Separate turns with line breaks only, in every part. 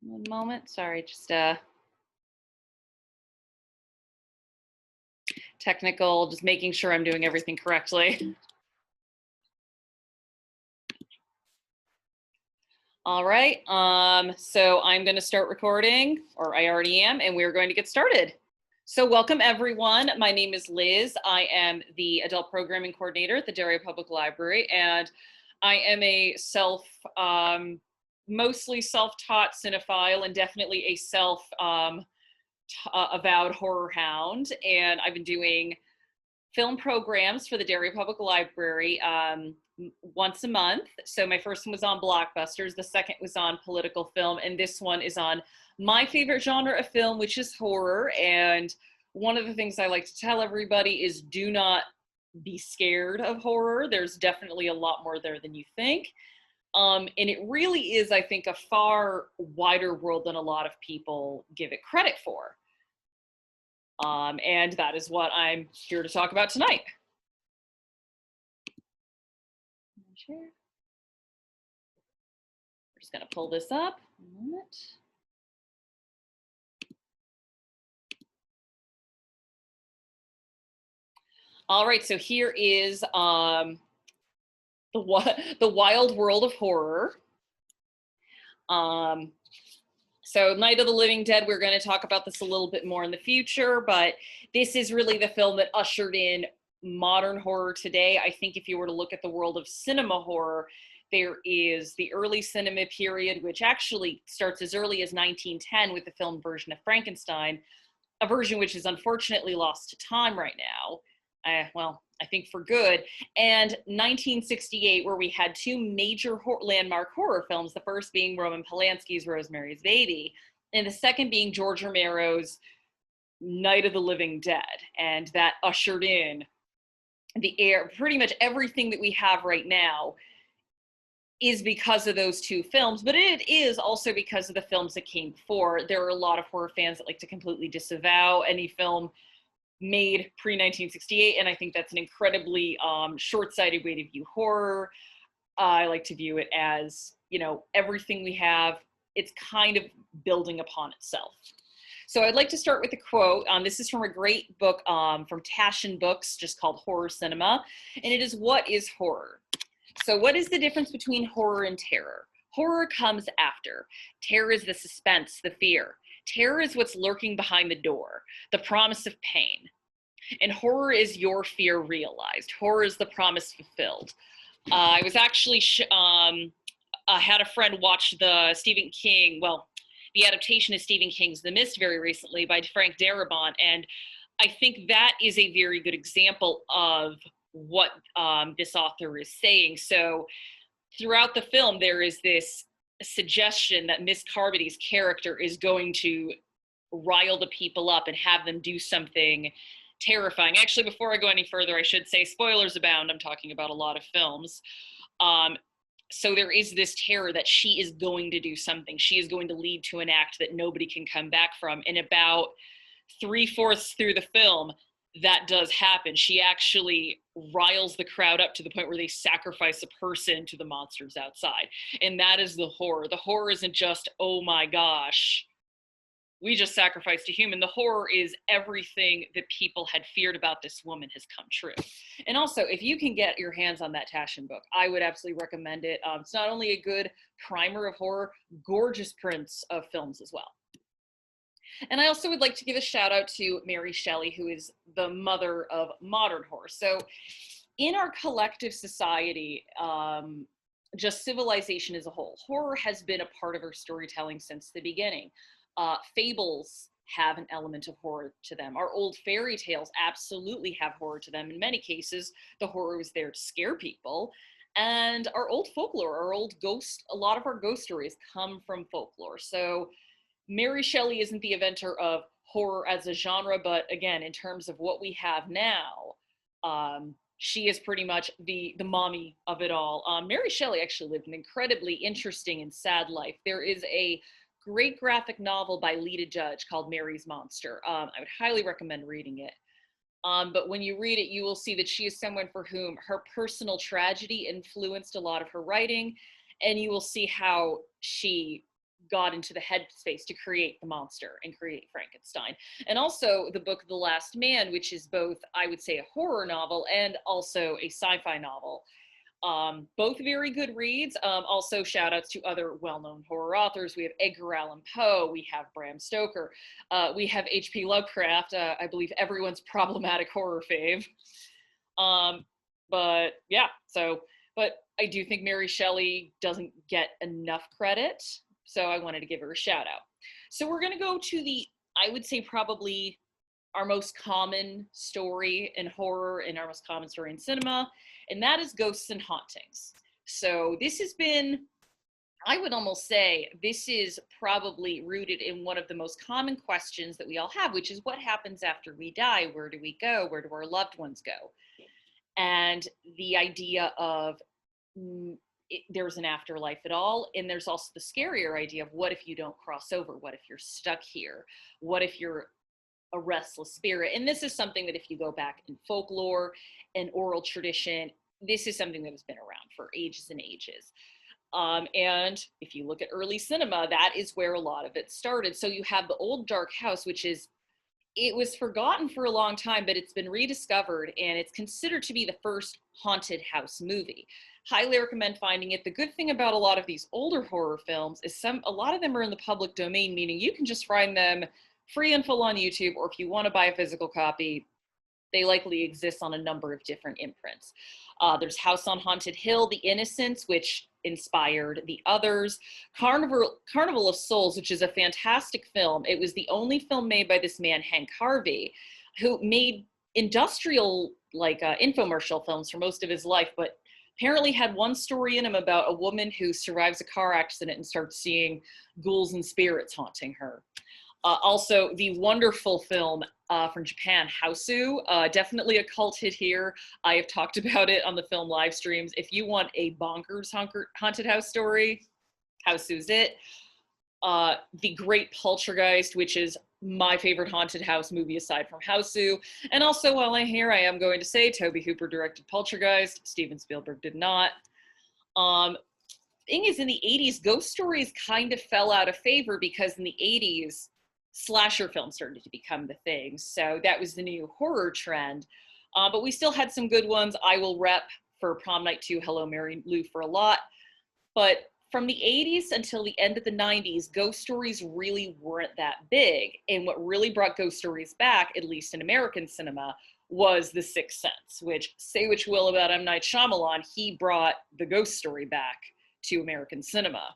One moment, sorry, just technical, just making sure I'm doing everything correctly. All right, so I'm gonna start recording, or I already am, and we're going to get started. So welcome everyone, my name is Liz. I am the Adult Programming Coordinator at the Darien Public Library, and I am a mostly self-taught cinephile and definitely a avowed horror hound. And I've been doing film programs for the Darien Public Library once a month. So my first one was on blockbusters, the second was on political film, and this one is on my favorite genre of film, which is horror. And one of the things I like to tell everybody is do not be scared of horror. There's definitely a lot more there than you think. And it really is, I think, a far wider world than a lot of people give it credit for. And that is what I'm here to talk about tonight. We're just going to pull this up. A moment. All right, so here is the wild world of horror. So Night of the Living Dead, we're going to talk about this a little bit more in the future, but this is really the film that ushered in modern horror today. I think if you were to look at the world of cinema horror, there is the early cinema period, which actually starts as early as 1910 with the film version of Frankenstein, a version which is unfortunately lost to time right now. Well, I think for good. And 1968, where we had two major landmark horror films, the first being Roman Polanski's Rosemary's Baby, and the second being George Romero's Night of the Living Dead. And that ushered in pretty much everything that we have right now is because of those two films, but it is also because of the films that came before. There are a lot of horror fans that like to completely disavow any film made pre-1968, and I think that's an incredibly short-sighted way to view horror. I like to view it as, you know, everything we have, it's kind of building upon itself. So I'd like to start with a quote. This is from a great book from Taschen Books, just called Horror Cinema, and it is, "What is horror? So what is the difference between horror and terror? Horror comes after. Terror is the suspense, the fear. Terror is what's lurking behind the door, the promise of pain. And horror is your fear realized. Horror is the promise fulfilled." I was actually, I had a friend watch the Stephen King, well, the adaptation of Stephen King's The Mist very recently by Frank Darabont, and I think that is a very good example of what this author is saying. So throughout the film, there is this suggestion that Miss Carmody's character is going to rile the people up and have them do something terrifying. Actually, before I go any further, I should say spoilers abound. I'm talking about a lot of films. So there is this terror that she is going to do something. She is going to lead to an act that nobody can come back from. And about 3/4 through the film, that does happen. She actually riles the crowd up to the point where they sacrifice a person to the monsters outside. And that is the horror. The horror isn't just, oh my gosh, we just sacrificed a human. The horror is everything that people had feared about this woman has come true. And also, if you can get your hands on that Taschen book, I would absolutely recommend it. It's not only a good primer of horror, gorgeous prints of films as well. And I also would like to give a shout out to Mary Shelley, who is the mother of modern horror. So in our collective society, just civilization as a whole, horror has been a part of our storytelling since the beginning. Fables have an element of horror to them. Our old fairy tales absolutely have horror to them. In many cases, the horror was there to scare people. And our old folklore, our old ghost, a lot of our ghost stories come from folklore. So Mary Shelley isn't the inventor of horror as a genre, but again, in terms of what we have now, she is pretty much the mommy of it all. Mary Shelley actually lived an incredibly interesting and sad life. There is a great graphic novel by Lita Judge called Mary's Monster. I would highly recommend reading it. But when you read it, you will see that she is someone for whom her personal tragedy influenced a lot of her writing, and you will see how she got into the headspace to create the monster and create Frankenstein. And also the book The Last Man, which is both, I would say, a horror novel and also a sci-fi novel. Both very good reads. Also shout outs to other well-known horror authors. We have Edgar Allan Poe, we have Bram Stoker, we have H.P. Lovecraft, I believe everyone's problematic horror fave. But yeah, but I do think Mary Shelley doesn't get enough credit, so I wanted to give her a shout out. So we're gonna go to I would say probably our most common story in horror and our most common story in cinema, and that is ghosts and hauntings. So this has been, I would almost say, this is probably rooted in one of the most common questions that we all have, which is what happens after we die? Where do we go? Where do our loved ones go? And the idea of there's an afterlife at all, and there's also the scarier idea of what if you don't cross over? What if you're stuck here? What if you're a restless spirit? And this is something that if you go back in folklore and oral tradition, this is something that has been around for ages and ages. And if you look at early cinema, that is where a lot of it started. So you have the old dark house, which is, it was forgotten for a long time, but it's been rediscovered, and it's considered to be the first haunted house movie. Highly recommend finding it. The good thing about a lot of these older horror films is a lot of them are in the public domain, meaning you can just find them free and full on YouTube, or if you want to buy a physical copy, they likely exist on a number of different imprints. There's House on Haunted Hill, The Innocents, which inspired the others. Carnival of Souls, which is a fantastic film. It was the only film made by this man, Hank Harvey, who made industrial, infomercial films for most of his life, but apparently had one story in him about a woman who survives a car accident and starts seeing ghouls and spirits haunting her. Also, the wonderful film from Japan, Houseu, definitely a cult hit here. I have talked about it on the film live streams. If you want a bonkers haunted house story, Houseu's it. The Great Poltergeist, which is my favorite haunted house movie aside from Houseu. And also, while I'm here, I am going to say Tobe Hooper directed Poltergeist. Steven Spielberg did not. Thing is, in the 80s, ghost stories kind of fell out of favor because in the 80s, slasher films started to become the thing. So that was the new horror trend. But we still had some good ones. I will rep for Prom Night 2, Hello, Mary Lou for a lot. But from the 80s until the end of the 90s, ghost stories really weren't that big. And what really brought ghost stories back, at least in American cinema, was The Sixth Sense, which, say what you will about M. Night Shyamalan, he brought the ghost story back to American cinema.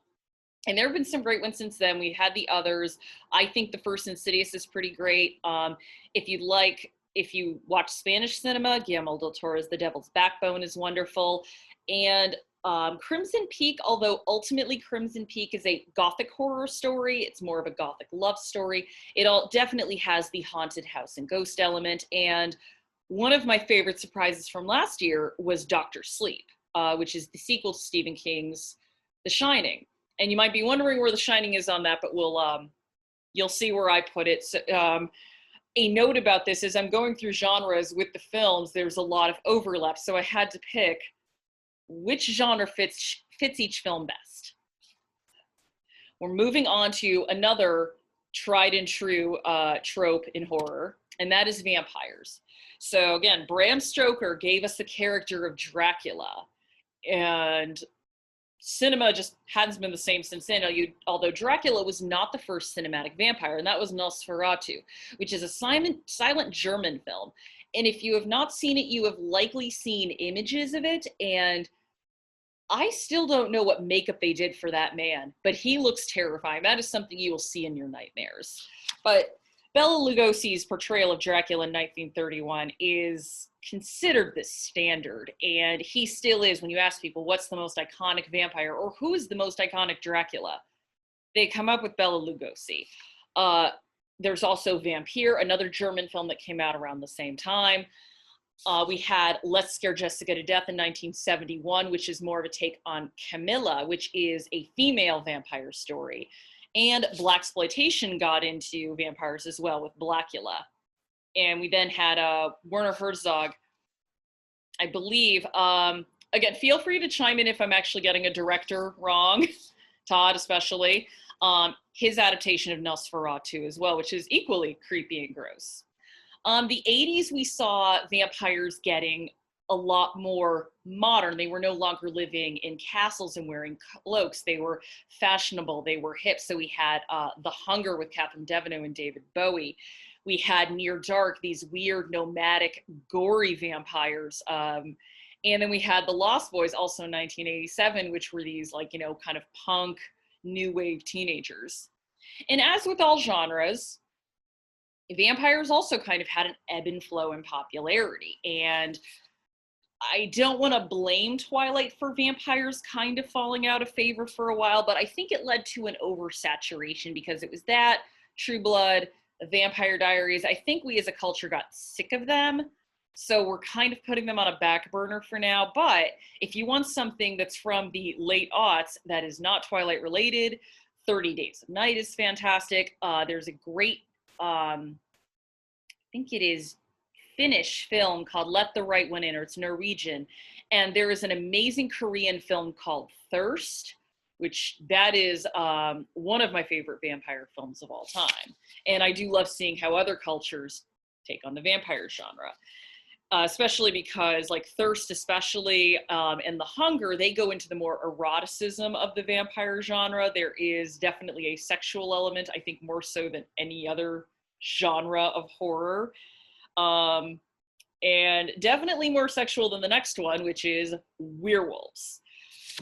And there have been some great ones since then. We had the others. I think the first Insidious is pretty great. If you watch Spanish cinema, Guillermo del Toro's The Devil's Backbone is wonderful. And Crimson Peak, although ultimately Crimson Peak is a gothic horror story, it's more of a gothic love story. It definitely has the haunted house and ghost element. And one of my favorite surprises from last year was Dr. Sleep, which is the sequel to Stephen King's The Shining. And you might be wondering where The Shining is on that, but you'll see where I put it. So, a note about this is I'm going through genres with the films. There's a lot of overlap, so I had to pick which genre fits each film best. We're moving on to another tried and true trope in horror, and that is vampires. So again, Bram Stoker gave us the character of Dracula, and cinema just hasn't been the same since then. Although Dracula was not the first cinematic vampire, and that was Nosferatu, which is a silent German film. And if you have not seen it, you have likely seen images of it, and I still don't know what makeup they did for that man, but he looks terrifying. That is something you will see in your nightmares. But Bela Lugosi's portrayal of Dracula in 1931 is considered the standard, and he still is. When you ask people what's the most iconic vampire or who is the most iconic Dracula, they come up with Bela Lugosi. There's also Vampire, another German film that came out around the same time. We had Let's Scare Jessica to Death in 1971, which is more of a take on Camilla, which is a female vampire story. And blaxploitation got into vampires as well with Blackula. And we then had Werner Herzog, I believe. Again, feel free to chime in if I'm actually getting a director wrong, Todd especially. His adaptation of Nosferatu as well, which is equally creepy and gross. The 80s, we saw vampires getting a lot more modern. They were no longer living in castles and wearing cloaks. They were fashionable. They were hip. So we had The Hunger with Catherine Deneuve and David Bowie. We had Near Dark, these weird, nomadic, gory vampires. And then we had The Lost Boys, also in 1987, which were these, like, you know, kind of punk, new wave teenagers. And as with all genres, vampires also kind of had an ebb and flow in popularity. And I don't want to blame Twilight for vampires kind of falling out of favor for a while, but I think it led to an oversaturation because it was that, True Blood, Vampire Diaries. I think we as a culture got sick of them. So we're kind of putting them on a back burner for now. But if you want something that's from the late aughts that is not Twilight related, 30 Days of Night is fantastic. There's a great, I think it is Finnish film called Let the Right One In, or it's Norwegian. And there is an amazing Korean film called Thirst, which that is one of my favorite vampire films of all time. And I do love seeing how other cultures take on the vampire genre. Especially because, like, Thirst especially, and The Hunger, they go into the more eroticism of the vampire genre. There is definitely a sexual element, I think more so than any other genre of horror. And definitely more sexual than the next one, which is werewolves.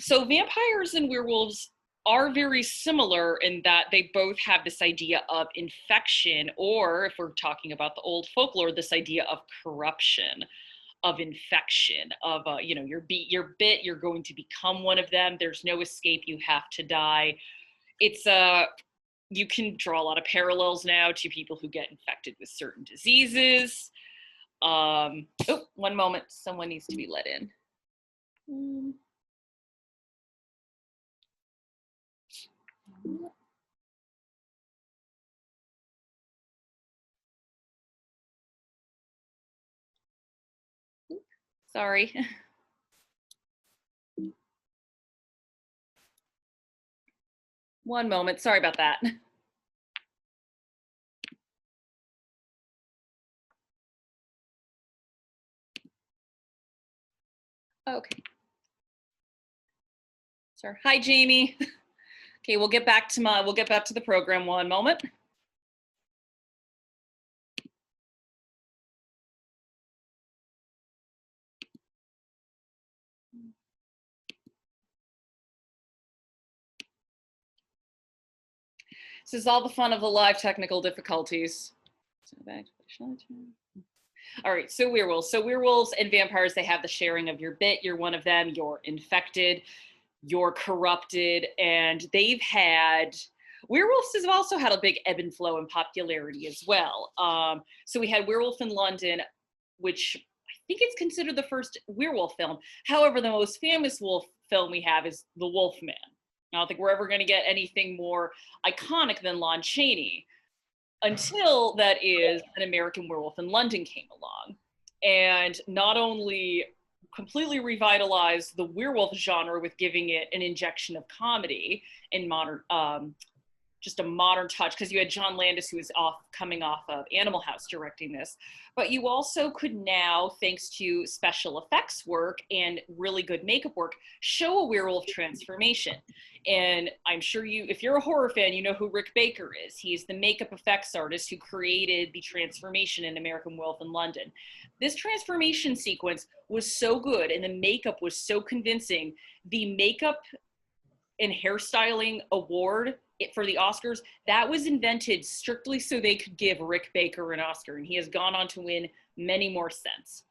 So vampires and werewolves are very similar in that they both have this idea of infection, or if we're talking about the old folklore, this idea of corruption, of infection, of, you know, you're bit, you're going to become one of them. There's no escape, you have to die. It's you can draw a lot of parallels now to people who get infected with certain diseases. Oh, one moment, someone needs to be let in. Sorry. One moment, sorry about that. Okay. Sorry. Hi, Jamie. Okay, we'll get back to the program. One moment. This is all the fun of the live technical difficulties. All right, so werewolves. So werewolves and vampires, they have the sharing of your bit. You're one of them. You're infected. You're corrupted. And werewolves have also had a big ebb and flow in popularity as well. So we had Werewolf in London, which I think it's considered the first werewolf film. However, the most famous wolf film we have is The Wolfman. I don't think we're ever going to get anything more iconic than Lon Chaney, until that is An American Werewolf in London came along, and not only completely revitalized the werewolf genre with giving it an injection of comedy in modern, just a modern touch, because you had John Landis, who was coming off of Animal House, directing this, but you also could now, thanks to special effects work and really good makeup work, show a werewolf transformation. And I'm sure if you're a horror fan, you know who Rick Baker is. He's the makeup effects artist who created the transformation in American Werewolf in London. This transformation sequence was so good and the makeup was so convincing. The makeup and hairstyling award for the Oscars, that was invented strictly so they could give Rick Baker an Oscar, and he has gone on to win many more since.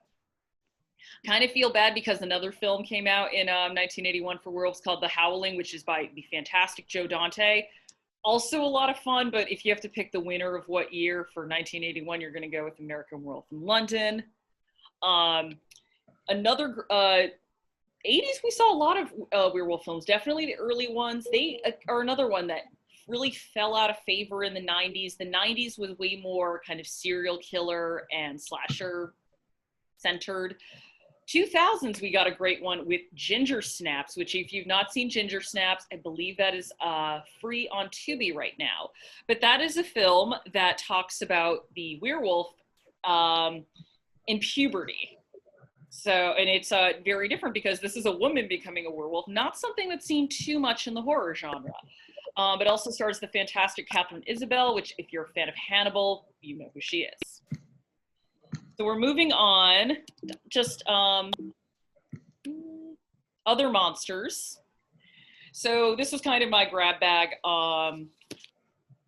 Kind of feel bad because another film came out in 1981 for werewolves called The Howling, which is by the fantastic Joe Dante. Also a lot of fun, but if you have to pick the winner of what year for 1981, you're going to go with American Werewolf in London. Another 80s, we saw a lot of werewolf films, definitely the early ones. They are another one that really fell out of favor in the 90s. The 90s was way more kind of serial killer and slasher centered. 2000s, we got a great one with Ginger Snaps, which if you've not seen Ginger Snaps, I believe that is free on Tubi right now. But that is a film that talks about the werewolf in puberty. So, and it's very different because this is a woman becoming a werewolf, not something that's seen too much in the horror genre. But also stars the fantastic Catherine Isabel, which if you're a fan of Hannibal, you know who she is. So we're moving on, just other monsters. So this was kind of my grab bag.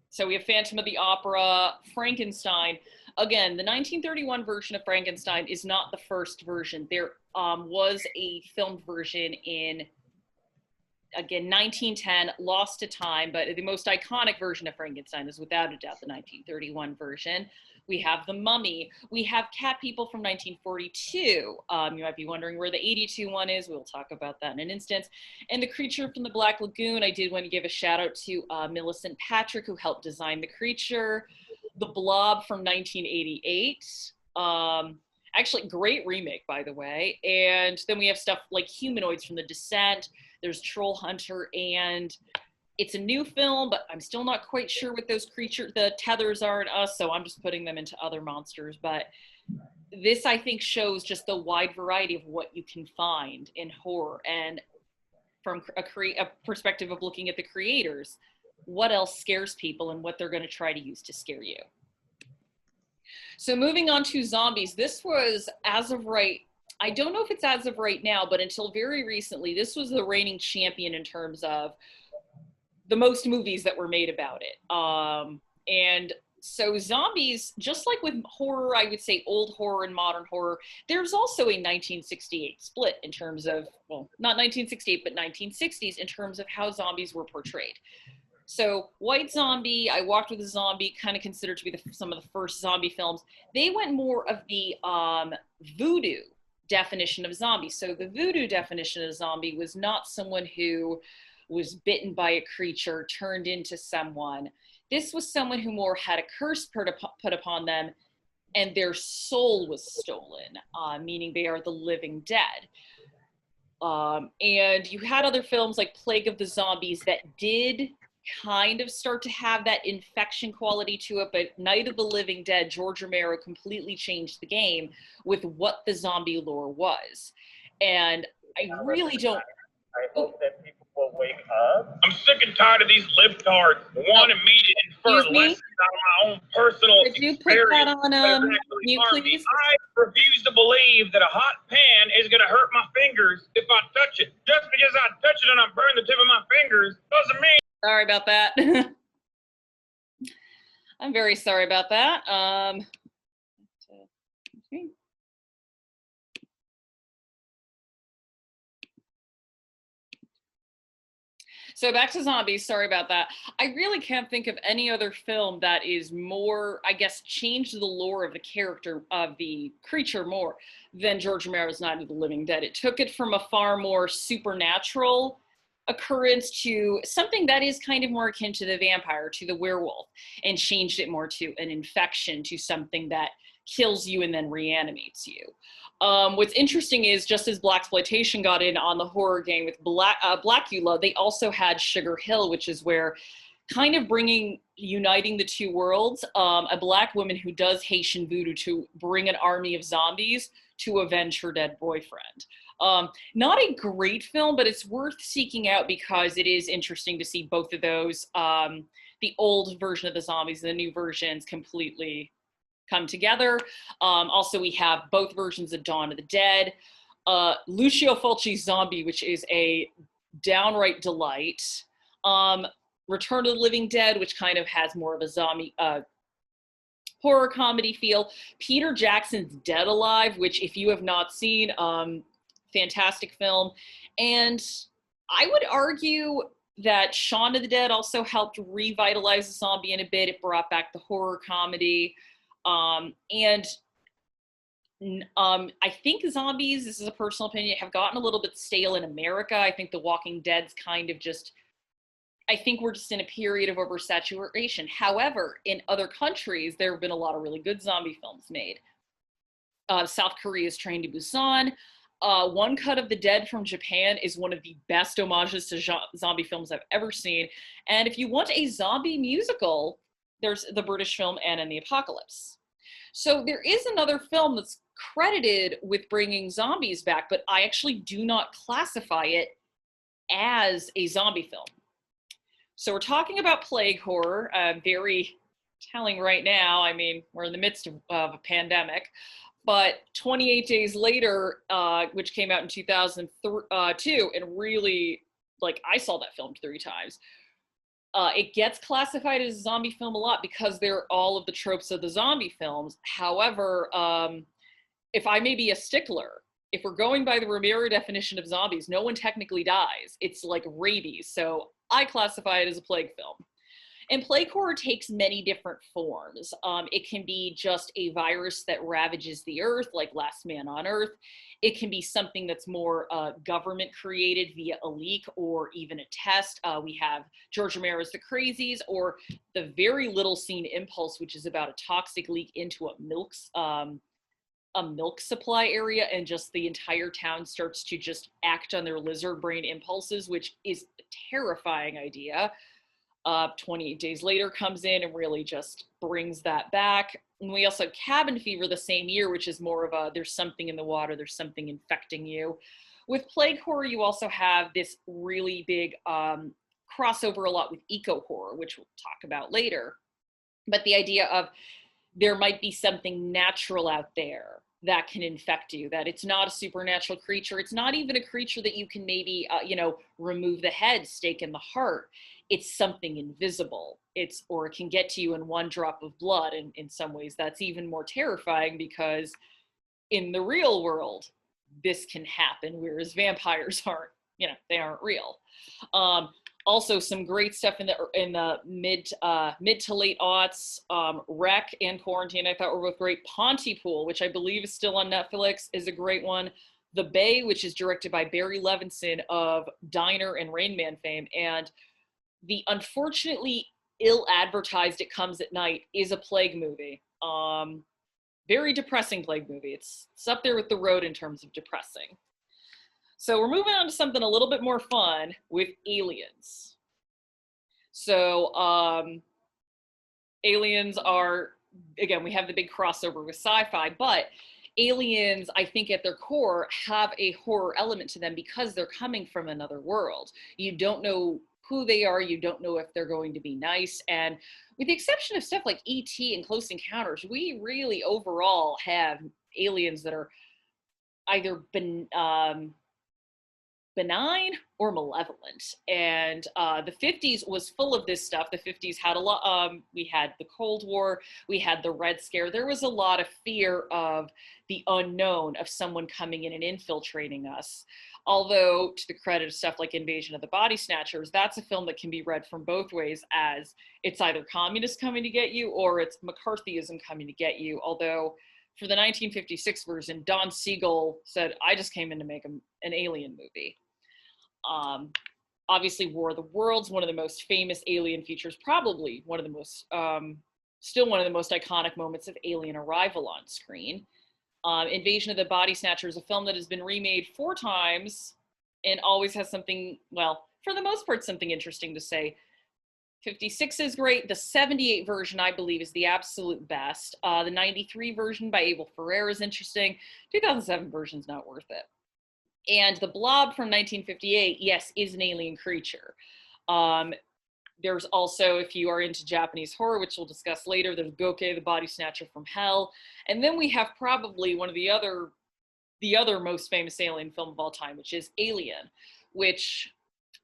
So we have Phantom of the Opera, Frankenstein. Again, the 1931 version of Frankenstein is not the first version. There was a filmed version in, again, 1910, lost to time, but the most iconic version of Frankenstein is without a doubt the 1931 version. We have The Mummy. We have Cat People from 1942. You might be wondering where the 82 one is. We'll talk about that in an instant. And The Creature from the Black Lagoon. I did want to give a shout out to Millicent Patrick, who helped design the creature. The Blob from 1988. Actually, great remake, by the way. And then we have stuff like Humanoids from The Descent. There's Troll Hunter, and it's a new film, but I'm still not quite sure what those the tethers are in us, so I'm just putting them into other monsters. But this, I think, shows just the wide variety of what you can find in horror. And from a perspective of looking at the creators, what else scares people and what they're going to try to use to scare you. So moving on to zombies, this was, as of right, I don't know if it's as of right now, but until very recently, this was the reigning champion in terms of the most movies that were made about it. And so zombies, just like with horror, I would say old horror and modern horror, there's also a 1968 split in terms of, well, not 1968, but 1960s in terms of how zombies were portrayed. So White Zombie, I Walked with a Zombie, kind of considered to be some of the first zombie films. They went more of the voodoo definition of zombie. So the voodoo definition of zombie was not someone who was bitten by a creature, turned into someone. This was someone who more had a curse put upon them and their soul was stolen, meaning they are the living dead. And you had other films like Plague of the Zombies that did kind of start to have that infection quality to it, but Night of the Living Dead, George Romero completely changed the game with what the zombie lore was. And I really don't...
I hope that people will wake up. I'm sick and tired of these libtards wanting me to infer lessons out of my own personal experience.
Could you put that on mute, please?
I refuse to believe that a hot pan is going to hurt my fingers if I touch it. Just because I touch it and I burn the tip of my fingers doesn't mean...
Sorry about that. I'm very sorry about that. Okay. So back to zombies, sorry about that. I really can't think of any other film that is more, I guess, changed the lore of the character of the creature more than George Romero's Night of the Living Dead. It took it from a far more supernatural occurrence to something that is kind of more akin to the vampire, to the werewolf, and changed it more to an infection, to something that kills you and then reanimates you. What's interesting is just as blaxploitation got in on the horror game with Blackula, they also had Sugar Hill, which is where kind of uniting the two worlds, a Black woman who does Haitian voodoo to bring an army of zombies to avenge her dead boyfriend. Not a great film, but it's worth seeking out because it is interesting to see both of those, the old version of the zombies and the new versions completely come together. Also, we have both versions of Dawn of the Dead. Lucio Fulci's Zombie, which is a downright delight. Return of the Living Dead, which kind of has more of a zombie horror comedy feel. Peter Jackson's Dead Alive, which if you have not seen, fantastic film. And I would argue that Shaun of the Dead also helped revitalize the zombie in a bit. It brought back the horror comedy. I think zombies, this is a personal opinion, have gotten a little bit stale in America. I think The Walking Dead's kind of just, I think we're just in a period of oversaturation. However, in other countries, there have been a lot of really good zombie films made. South Korea's Train to Busan. One Cut of the Dead from Japan is one of the best homages to zombie films I've ever seen. And if you want a zombie musical, there's the British film Anna and the Apocalypse. So there is another film that's credited with bringing zombies back, but I actually do not classify it as a zombie film. So we're talking about plague horror, very telling right now. I mean, we're in the midst of a pandemic. But 28 Days Later, which came out in 2002, and really, like, I saw that film 3 times. It gets classified as a zombie film a lot because they're all of the tropes of the zombie films. However, if I may be a stickler, if we're going by the Romero definition of zombies, no one technically dies. It's like rabies. So I classify it as a plague film. And plague horror takes many different forms. It can be just a virus that ravages the earth, like Last Man on Earth. It can be something that's more government created via a leak or even a test. We have George Romero's The Crazies, or the very little seen Impulse, which is about a toxic leak into a milk supply area, and just the entire town starts to just act on their lizard brain impulses, which is a terrifying idea. 28 Days Later comes in and really just brings that back. And we also have Cabin Fever the same year, which is more of a, there's something in the water, there's something infecting you. With plague horror, you also have this really big crossover a lot with eco horror, which we'll talk about later. But the idea of there might be something natural out there that can infect you, that it's not a supernatural creature. It's not even a creature that you can maybe, remove the head, stake in the heart. It's something invisible. Or it can get to you in one drop of blood. And in some ways that's even more terrifying, because in the real world, this can happen, whereas vampires aren't, they aren't real. Also, some great stuff in the mid to late aughts. Wreck and Quarantine, I thought, were both great. Pontypool, which I believe is still on Netflix, is a great one. The Bay, which is directed by Barry Levinson of Diner and Rain Man fame, and the unfortunately ill-advertised It Comes at Night is a plague movie. Very depressing plague movie. It's up there with The Road in terms of depressing. So we're moving on to something a little bit more fun with aliens. So aliens are, again, we have the big crossover with sci-fi, but aliens, I think at their core, have a horror element to them because they're coming from another world. You don't know who they are, you don't know if they're going to be nice, and with the exception of stuff like E.T. and Close Encounters, we really overall have aliens that are either benign or malevolent. And the 50s was full of this stuff. The 50s had a lot, we had the Cold War, we had the Red Scare. There was a lot of fear of the unknown, of someone coming in and infiltrating us. Although, to the credit of stuff like Invasion of the Body Snatchers, that's a film that can be read from both ways, as it's either communists coming to get you or it's McCarthyism coming to get you. Although, for the 1956 version, Don Siegel said, I just came in to make an alien movie. Obviously, War of the Worlds, one of the most famous alien features, probably one of the most, still one of the most iconic moments of alien arrival on screen. Invasion of the Body Snatchers, a film that has been remade 4 times and always has something, well, for the most part, something interesting to say. 56 is great. The 78 version, I believe, is the absolute best. The 93 version by Abel Ferrara is interesting. 2007 version is not worth it. And The Blob from 1958, yes, is an alien creature. There's also, if you are into Japanese horror, which we'll discuss later, there's Gokei, the Body Snatcher from Hell. And then we have probably one of the other most famous alien film of all time, which is Alien, which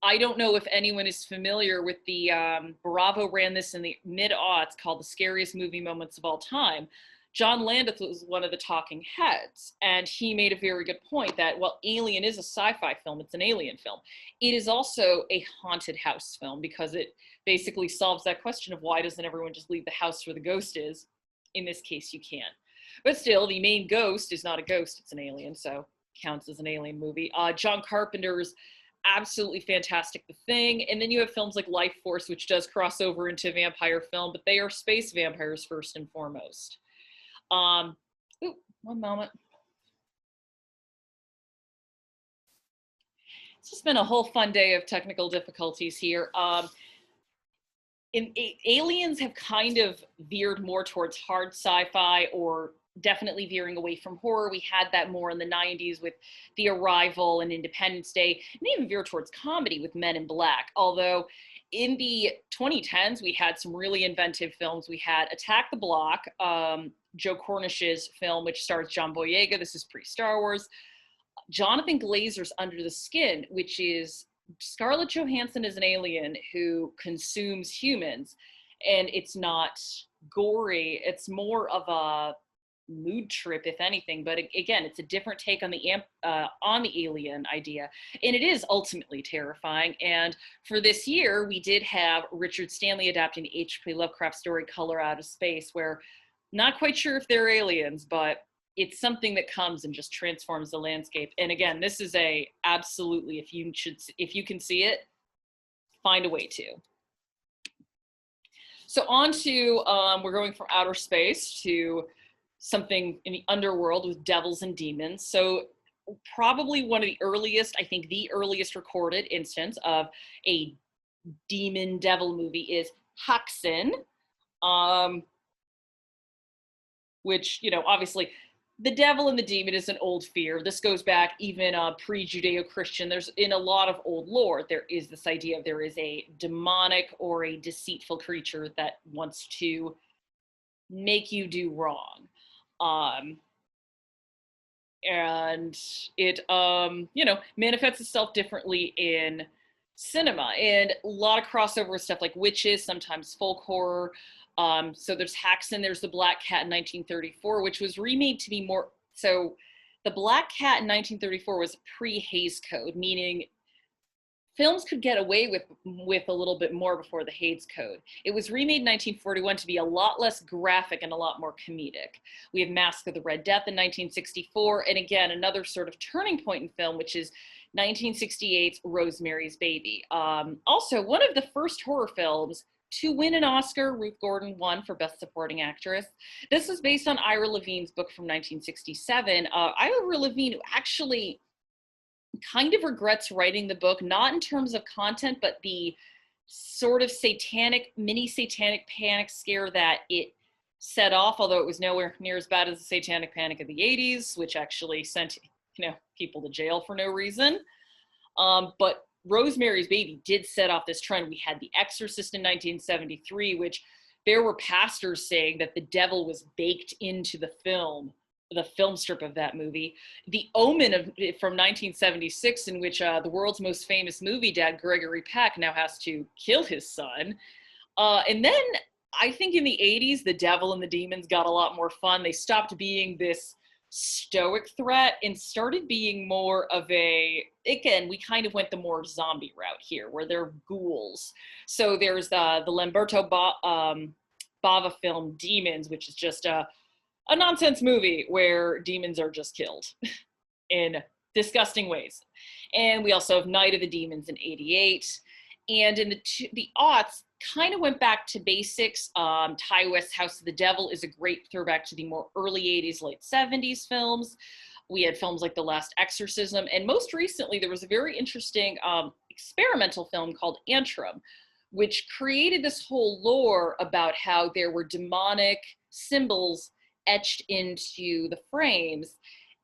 I don't know if anyone is familiar with the, Bravo ran this in the mid-aughts called The Scariest Movie Moments of All Time. John Landis was one of the talking heads, and he made a very good point that, well, Alien is a sci-fi film, it's an alien film. It is also a haunted house film, because it basically solves that question of why doesn't everyone just leave the house where the ghost is? In this case, you can. But still, the main ghost is not a ghost, it's an alien, so counts as an alien movie. John Carpenter's absolutely fantastic The Thing, and then you have films like Life Force, which does cross over into vampire film, but they are space vampires first and foremost. One moment. It's just been a whole fun day of technical difficulties here. Aliens have kind of veered more towards hard sci-fi, or definitely veering away from horror. We had that more in the 90s with The Arrival and Independence Day, and even veer towards comedy with Men in Black. Although in the 2010s, we had some really inventive films. We had Attack the Block, Joe Cornish's film, which stars John Boyega. This is pre-Star Wars. Jonathan Glazer's Under the Skin, which is Scarlett Johansson is an alien who consumes humans, and it's not gory. It's more of a mood trip, if anything. But again, it's a different take on the alien idea, and it is ultimately terrifying. And for this year, we did have Richard Stanley adapting the H.P. Lovecraft story Color Out of Space, where not quite sure if they're aliens, but it's something that comes and just transforms the landscape. And again, this is a absolutely, if you can see it, find a way to. So on to, we're going from outer space to something in the underworld with devils and demons. So probably one of the earliest, I think the earliest recorded instance of a demon devil movie is Haxan, which, you know, obviously the devil and the demon is an old fear. This goes back even pre-Judeo-Christian. There's in a lot of old lore, there is this idea of there is a demonic or a deceitful creature that wants to make you do wrong. And it, you know, manifests itself differently in cinema, and a lot of crossover with stuff like witches, sometimes folk horror. So there's Haxan, there's The Black Cat in 1934, which was remade to be more, so The Black Cat in 1934 was pre-Hays Code, meaning films could get away with a little bit more before the Hays Code. It was remade in 1941 to be a lot less graphic and a lot more comedic. We have Mask of the Red Death in 1964, and again, another sort of turning point in film, which is 1968's Rosemary's Baby. Also, one of the first horror films to win an Oscar. Ruth Gordon won for Best Supporting Actress. This was based on Ira Levine's book from 1967. Ira Levine actually kind of regrets writing the book, not in terms of content, but the sort of mini satanic panic scare that it set off, although it was nowhere near as bad as the satanic panic of the 80s, which actually sent, you know, people to jail for no reason. But Rosemary's Baby did set off this trend. We had The Exorcist in 1973, which there were pastors saying that the devil was baked into the film strip of that movie. The Omen from 1976, in which the world's most famous movie dad, Gregory Peck, now has to kill his son. And then I think in the 80s, the devil and the demons got a lot more fun. They stopped being this stoic threat and started being more of again, we kind of went the more zombie route here, where they're ghouls. So there's the Lamberto Bava film Demons, which is just a nonsense movie where demons are just killed in disgusting ways. And we also have Night of the Demons in 88. And in the aughts, kind of went back to basics. Ty West's House of the Devil is a great throwback to the more early 80s, late 70s films. We had films like The Last Exorcism. And most recently, there was a very interesting experimental film called Antrim, which created this whole lore about how there were demonic symbols etched into the frames.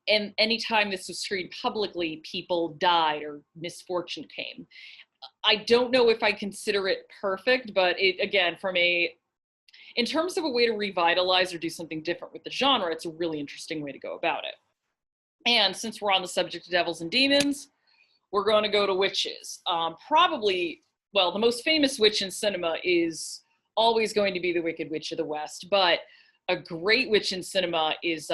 And anytime this was screened publicly, people died or misfortune came. I don't know if I consider it perfect, but it, again, in terms of a way to revitalize or do something different with the genre, it's a really interesting way to go about it. And since we're on the subject of devils and demons, we're going to go to witches. Probably, well, the most famous witch in cinema is always going to be the Wicked Witch of the West, but a great witch in cinema is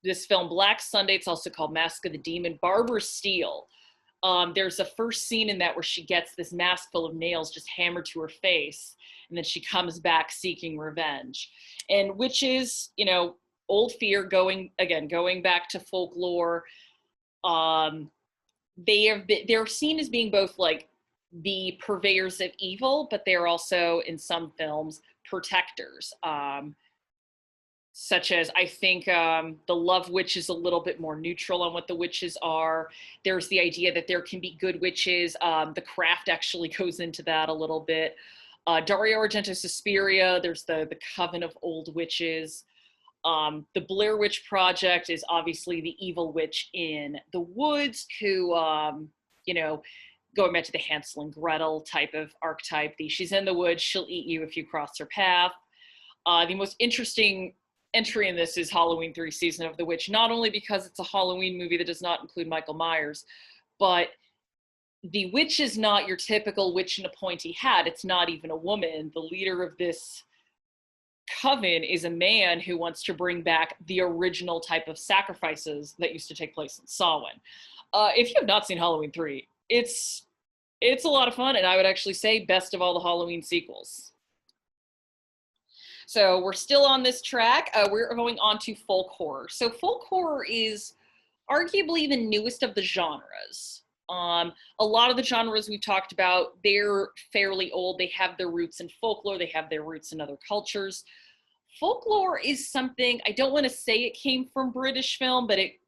this film Black Sunday. It's also called Mask of the Demon. Barbara Steele. There's a first scene in that where she gets this mask full of nails just hammered to her face, and then she comes back seeking revenge. And witches, you know, old fear, going back to folklore. They're seen as being both like the purveyors of evil, but they're also in some films protectors. such as I think the Love Witch is a little bit more neutral on what the witches are. There's the idea that there can be good witches. The Craft actually goes into that a little bit. Dario Argento's Suspiria, there's the Coven of Old Witches. The Blair Witch Project is obviously the evil witch in the woods who, you know, going back to the Hansel and Gretel type of archetype, she's in the woods, she'll eat you if you cross her path. The most interesting entry in this is Halloween 3 Season of the Witch, not only because it's a Halloween movie that does not include Michael Myers, but the witch is not your typical witch in a pointy hat. It's not even a woman. The leader of this coven is a man who wants to bring back the original type of sacrifices that used to take place in Samhain. If you have not seen Halloween 3, it's a lot of fun, and I would actually say best of all the Halloween sequels. So we're still on this track. We're going on to folk horror. So folk horror is arguably the newest of the genres. A lot of the genres we've talked about, they're fairly old. They have their roots in folklore. They have their roots in other cultures. Folklore is something, I don't want to say it came from British film, but it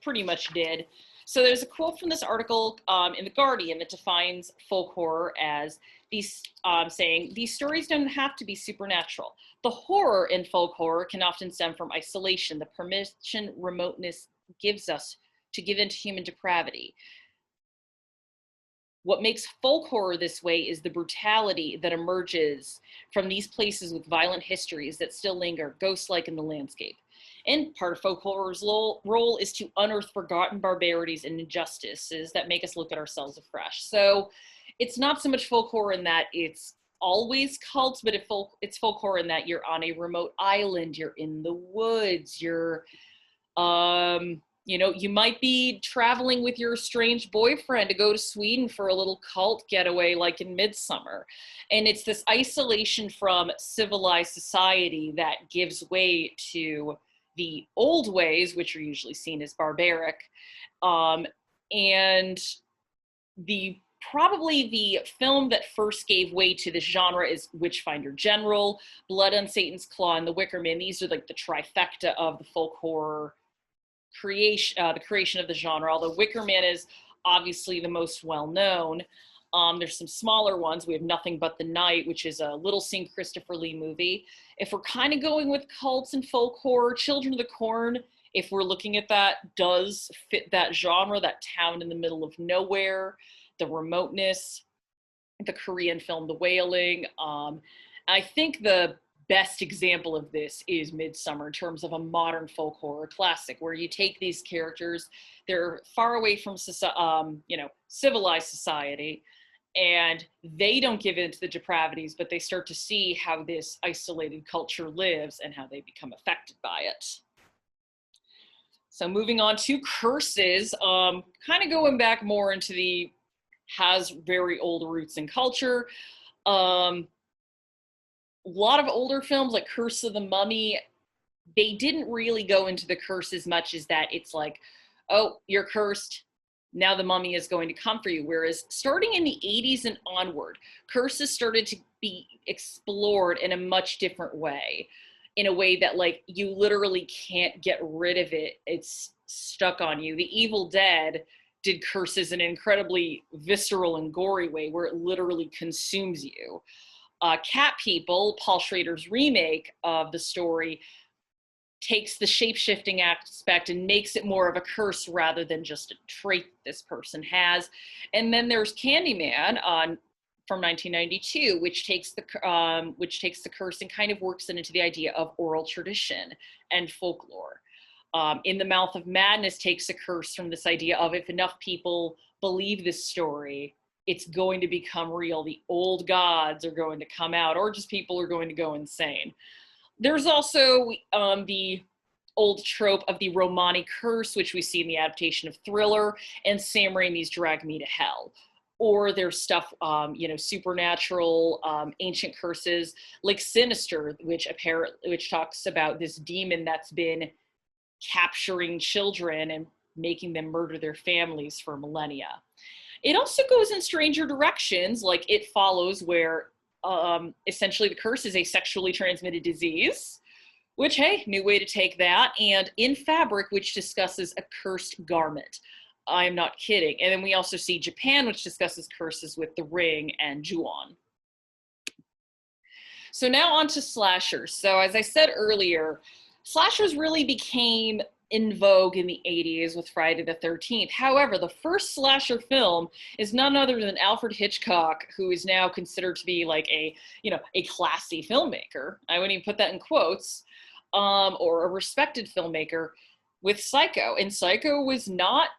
pretty much did. So there's a quote from this article in The Guardian that defines folk horror as saying, these stories don't have to be supernatural. The horror in folk horror can often stem from isolation, the permission remoteness gives us to give into human depravity. What makes folk horror this way is the brutality that emerges from these places with violent histories that still linger, ghost-like in the landscape. And part of folk horror's role is to unearth forgotten barbarities and injustices that make us look at ourselves afresh. So it's not so much folk horror in that it's always cults, but it's folk horror in that you're on a remote island, you're in the woods, you're, you might be traveling with your estranged boyfriend to go to Sweden for a little cult getaway like in Midsummer. And it's this isolation from civilized society that gives way to the old ways, which are usually seen as barbaric. And probably the film that first gave way to this genre is Witchfinder General, Blood on Satan's Claw, and The Wicker Man. These are like the trifecta of the folk horror the creation of the genre, although Wicker Man is obviously the most well-known. There's some smaller ones. We have Nothing But the Night, which is a little-seen Christopher Lee movie. If we're kind of going with cults and folk horror, Children of the Corn, if we're looking at that, does fit that genre, that town in the middle of nowhere, the remoteness, the Korean film The Wailing. I think the best example of this is Midsummer in terms of a modern folk horror classic, where you take these characters, they're far away from civilized society, and they don't give in to the depravities, but they start to see how this isolated culture lives and how they become affected by it. So moving on to curses, kind of going back more into has very old roots in culture. A lot of older films like Curse of the Mummy, they didn't really go into the curse as much as that it's like, oh, you're cursed, now the mummy is going to come for you. Whereas starting in the 80s and onward, curses started to be explored in a much different way, in a way that like you literally can't get rid of it. It's stuck on you. The Evil Dead did curses in an incredibly visceral and gory way where it literally consumes you. Cat People, Paul Schrader's remake of the story, takes the shape-shifting aspect and makes it more of a curse rather than just a trait this person has. And then there's Candyman from 1992, which takes the curse and kind of works it into the idea of oral tradition and folklore. In the Mouth of Madness takes a curse from this idea of if enough people believe this story, it's going to become real. The old gods are going to come out, or just people are going to go insane. There's also the old trope of the Romani curse, which we see in the adaptation of Thriller, and Sam Raimi's Drag Me to Hell. Or there's stuff, supernatural, ancient curses, like Sinister, which talks about this demon that's been capturing children and making them murder their families for millennia. It also goes in stranger directions, like It Follows, where essentially the curse is a sexually transmitted disease, which, hey, new way to take that, and In Fabric, which discusses a cursed garment. I'm not kidding. And then we also see Japan, which discusses curses with The Ring and Ju-on. So now on to slashers. So as I said earlier, slashers really became in vogue in the 80s with Friday the 13th. However, the first slasher film is none other than Alfred Hitchcock, who is now considered to be like a classy filmmaker. I wouldn't even put that in quotes, or a respected filmmaker, with Psycho. And Psycho was not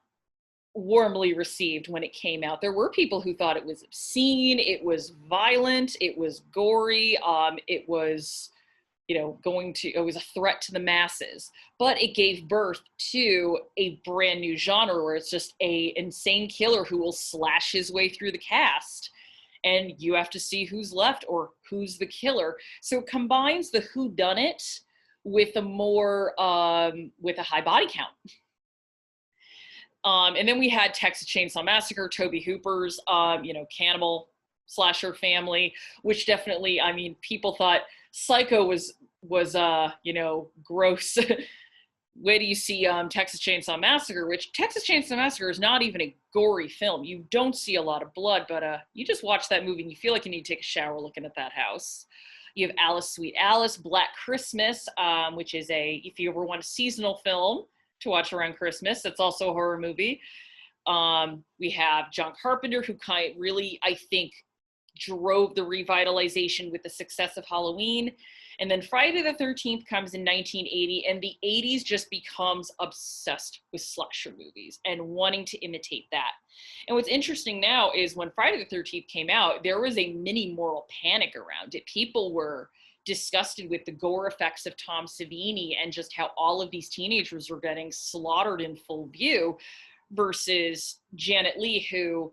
warmly received when it came out. There were people who thought it was obscene, it was violent, it was gory, it was it was a threat to the masses. But it gave birth to a brand new genre where it's just a insane killer who will slash his way through the cast, and you have to see who's left or who's the killer. So it combines the whodunit with a more with a high body count. And then we had Texas Chainsaw Massacre, Tobe Hooper's, cannibal slasher family, which definitely, I mean, people thought Psycho was gross. Where do you see Texas Chainsaw Massacre, which Texas Chainsaw Massacre is not even a gory film. You don't see a lot of blood, but you just watch that movie and you feel like you need to take a shower looking at that house. You have Alice, Sweet Alice, Black Christmas, which is if you ever want a seasonal film to watch around Christmas, that's also a horror movie. We have John Carpenter, who kind of really, I think, drove the revitalization with the success of Halloween. And then Friday the 13th comes in 1980, and the 80s just becomes obsessed with slasher movies and wanting to imitate that. And what's interesting now is when Friday the 13th came out, there was a mini moral panic around it. People were disgusted with the gore effects of Tom Savini and just how all of these teenagers were getting slaughtered in full view, versus Janet Leigh, who,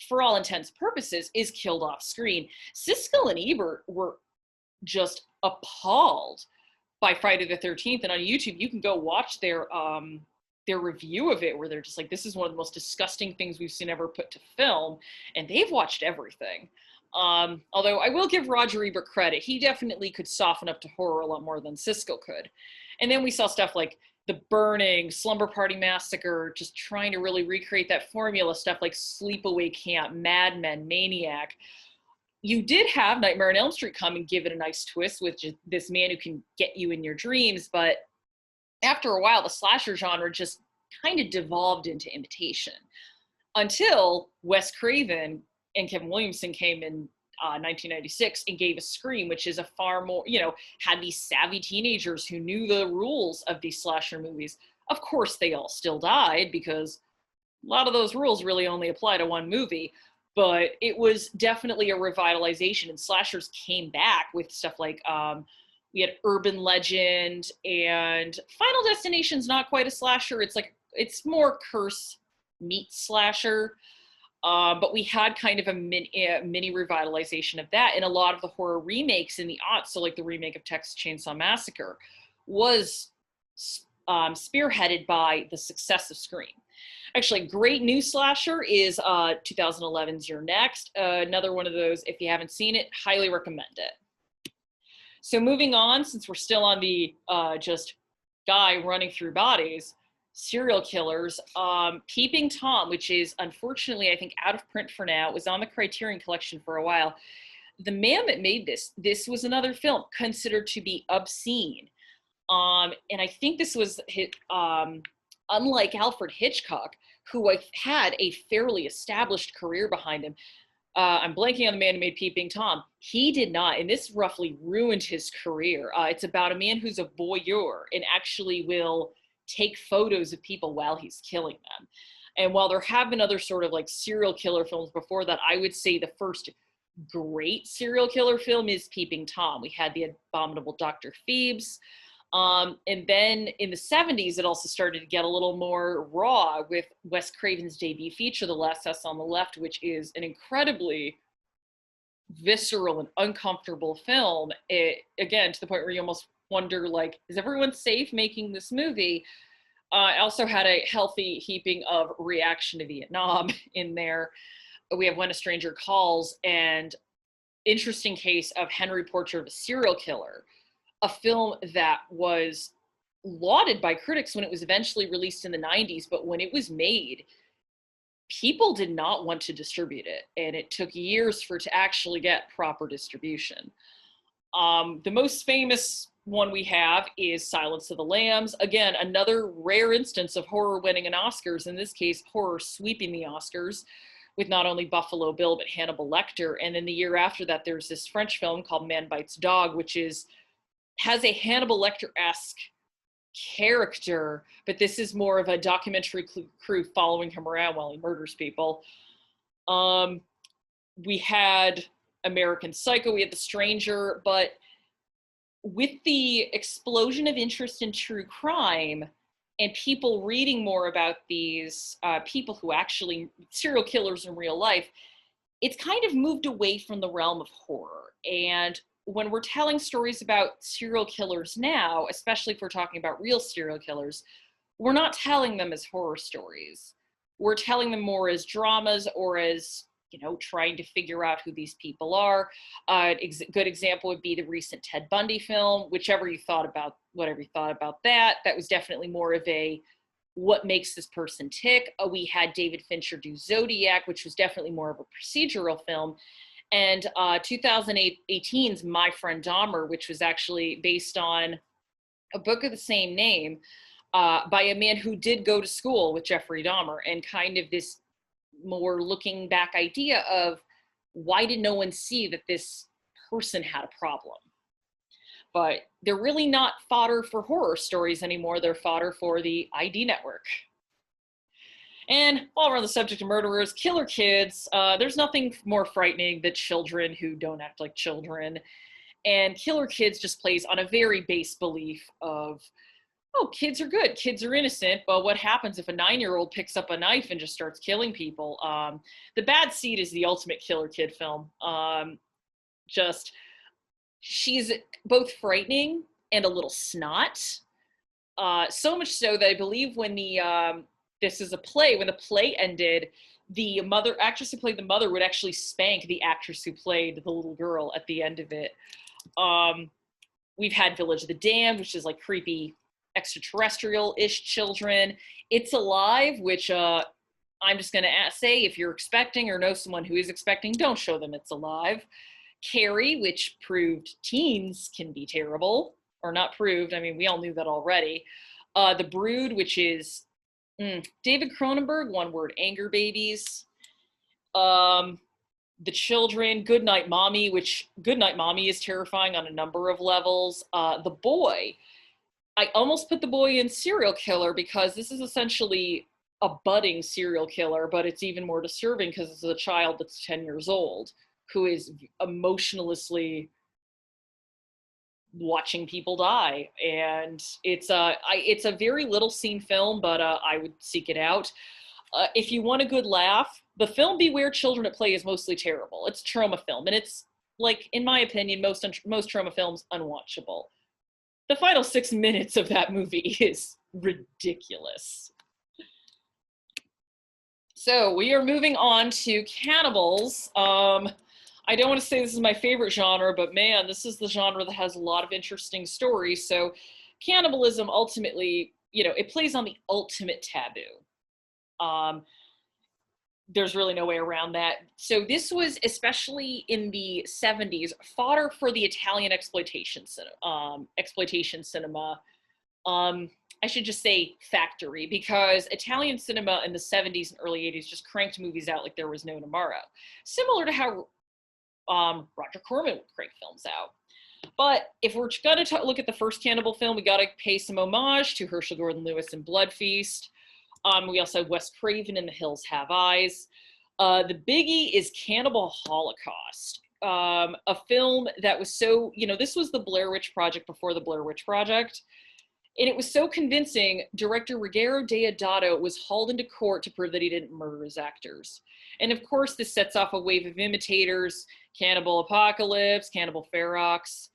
for all intents and purposes, is killed off screen. Siskel and Ebert were just appalled by Friday the 13th, and on YouTube you can go watch their review of it, where they're just like, this is one of the most disgusting things we've seen ever put to film, and they've watched everything. Although I will give Roger Ebert credit, he definitely could soften up to horror a lot more than Siskel could. And then we saw stuff like The Burning, Slumber Party Massacre, just trying to really recreate that formula, stuff like Sleepaway Camp, Mad Men, Maniac. You did have Nightmare on Elm Street come and give it a nice twist with just this man who can get you in your dreams, but after a while, the slasher genre just kind of devolved into imitation, until Wes Craven and Kevin Williamson came in 1996 and gave us Scream, which is a far more, had these savvy teenagers who knew the rules of these slasher movies. Of course, they all still died because a lot of those rules really only apply to one movie, but it was definitely a revitalization, and slashers came back with stuff like, we had Urban Legend, and Final Destination's not quite a slasher. It's more curse meets slasher. But we had kind of a mini revitalization of that, and a lot of the horror remakes in the aughts, so like the remake of Texas Chainsaw Massacre, was spearheaded by the success of Scream. Actually, great new slasher is 2011's You're Next. Another one of those, if you haven't seen it, highly recommend it. So moving on, since we're still on the just guy running through bodies, serial killers, Peeping Tom, which is unfortunately, I think, out of print for now. It was on the Criterion Collection for a while. The man that made this was another film considered to be obscene. And I think this was unlike Alfred Hitchcock, who had a fairly established career behind him. I'm blanking on the man who made Peeping Tom. He did not, and this roughly ruined his career. It's about a man who's a voyeur and actually will take photos of people while he's killing them. And while there have been other sort of like serial killer films before that, I would say the first great serial killer film is Peeping Tom. We had The Abominable Dr. Phoebes. And then in the 70s, it also started to get a little more raw with Wes Craven's debut feature, The Last House on the Left, which is an incredibly visceral and uncomfortable film. Again, to the point where you almost wonder, like, is everyone safe making this movie? I also had a healthy heaping of reaction to Vietnam in there. We have When a Stranger Calls, and interesting case of Henry Portrait of a Serial Killer. a film that was lauded by critics when it was eventually released in the 90s, but when it was made, people did not want to distribute it, and it took years for it to actually get proper distribution. The most famous one we have is Silence of the Lambs. Again, another rare instance of horror winning an Oscars, in this case, horror sweeping the Oscars with not only Buffalo Bill, but Hannibal Lecter. And then the year after that, there's this French film called Man Bites Dog, which has a Hannibal Lecter-esque character, but this is more of a documentary crew following him around while he murders people. We had American Psycho, we had The Stranger, but with the explosion of interest in true crime and people reading more about these people who actually, serial killers in real life, it's kind of moved away from the realm of horror. And when we're telling stories about serial killers now, especially if we're talking about real serial killers, we're not telling them as horror stories. We're telling them more as dramas or as, trying to figure out who these people are. Good example would be the recent Ted Bundy film, whatever you thought about that. That was definitely more of a, what makes this person tick. We had David Fincher do Zodiac, which was definitely more of a procedural film. And 2018's My Friend Dahmer, which was actually based on a book of the same name by a man who did go to school with Jeffrey Dahmer, and kind of this more looking back idea of why did no one see that this person had a problem? But they're really not fodder for horror stories anymore. They're fodder for the ID network. And while we're on the subject of murderers, killer kids, there's nothing more frightening than children who don't act like children. And Killer Kids just plays on a very base belief of, oh, kids are good, kids are innocent, but what happens if a 9-year-old picks up a knife and just starts killing people? The Bad Seed is the ultimate killer kid film. She's both frightening and a little snot. So much so that I believe when this is a play, when the play ended, the actress who played the mother would actually spank the actress who played the little girl at the end of it. We've had Village of the Damned, which is like creepy extraterrestrial-ish children. It's Alive, which I'm just going to say, if you're expecting or know someone who is expecting, don't show them It's Alive. Carrie, which proved teens can be terrible, or not proved, I mean, we all knew that already. The Brood, which is David Cronenberg, one word, anger babies. The Children, Goodnight Mommy, which Goodnight Mommy is terrifying on a number of levels. The Boy, I almost put The Boy in serial killer because this is essentially a budding serial killer, but it's even more disturbing because it's a child that's 10 years old who is emotionlessly watching people die. And it's a very little seen film, but I would seek it out. If you want a good laugh, the film Beware Children at Play is mostly terrible. It's a trauma film, and it's, like, in my opinion, most trauma films unwatchable. The final 6 minutes of that movie is ridiculous. So we are moving on to cannibals. I don't want to say this is my favorite genre, but man, this is the genre that has a lot of interesting stories. So cannibalism ultimately, it plays on the ultimate taboo. There's really no way around that. So this was, especially in the 70s, fodder for the Italian exploitation cinema. I should just say factory, because Italian cinema in the 70s and early 80s just cranked movies out like there was no tomorrow. Similar to how Roger Corman would crank films out. But if we're going to look at the first cannibal film, we got to pay some homage to Herschel Gordon Lewis and Blood Feast. We also have Wes Craven in The Hills Have Eyes. The biggie is Cannibal Holocaust, a film that was so, this was the Blair Witch Project before the Blair Witch Project. And it was so convincing, director Ruggero Deodato was hauled into court to prove that he didn't murder his actors. And of course, this sets off a wave of imitators, Cannibal Apocalypse, Cannibal Ferox.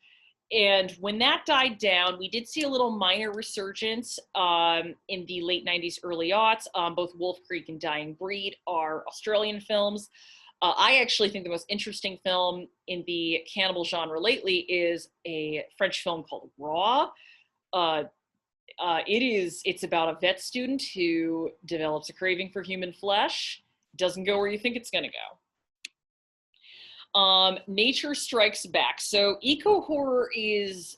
And when that died down, we did see a little minor resurgence in the late 90s, early aughts. Both Wolf Creek and Dying Breed are Australian films. I actually think the most interesting film in the cannibal genre lately is a French film called Raw. Uh, it's about a vet student who develops a craving for human flesh, doesn't go where you think it's going to go. Nature Strikes Back. So eco horror is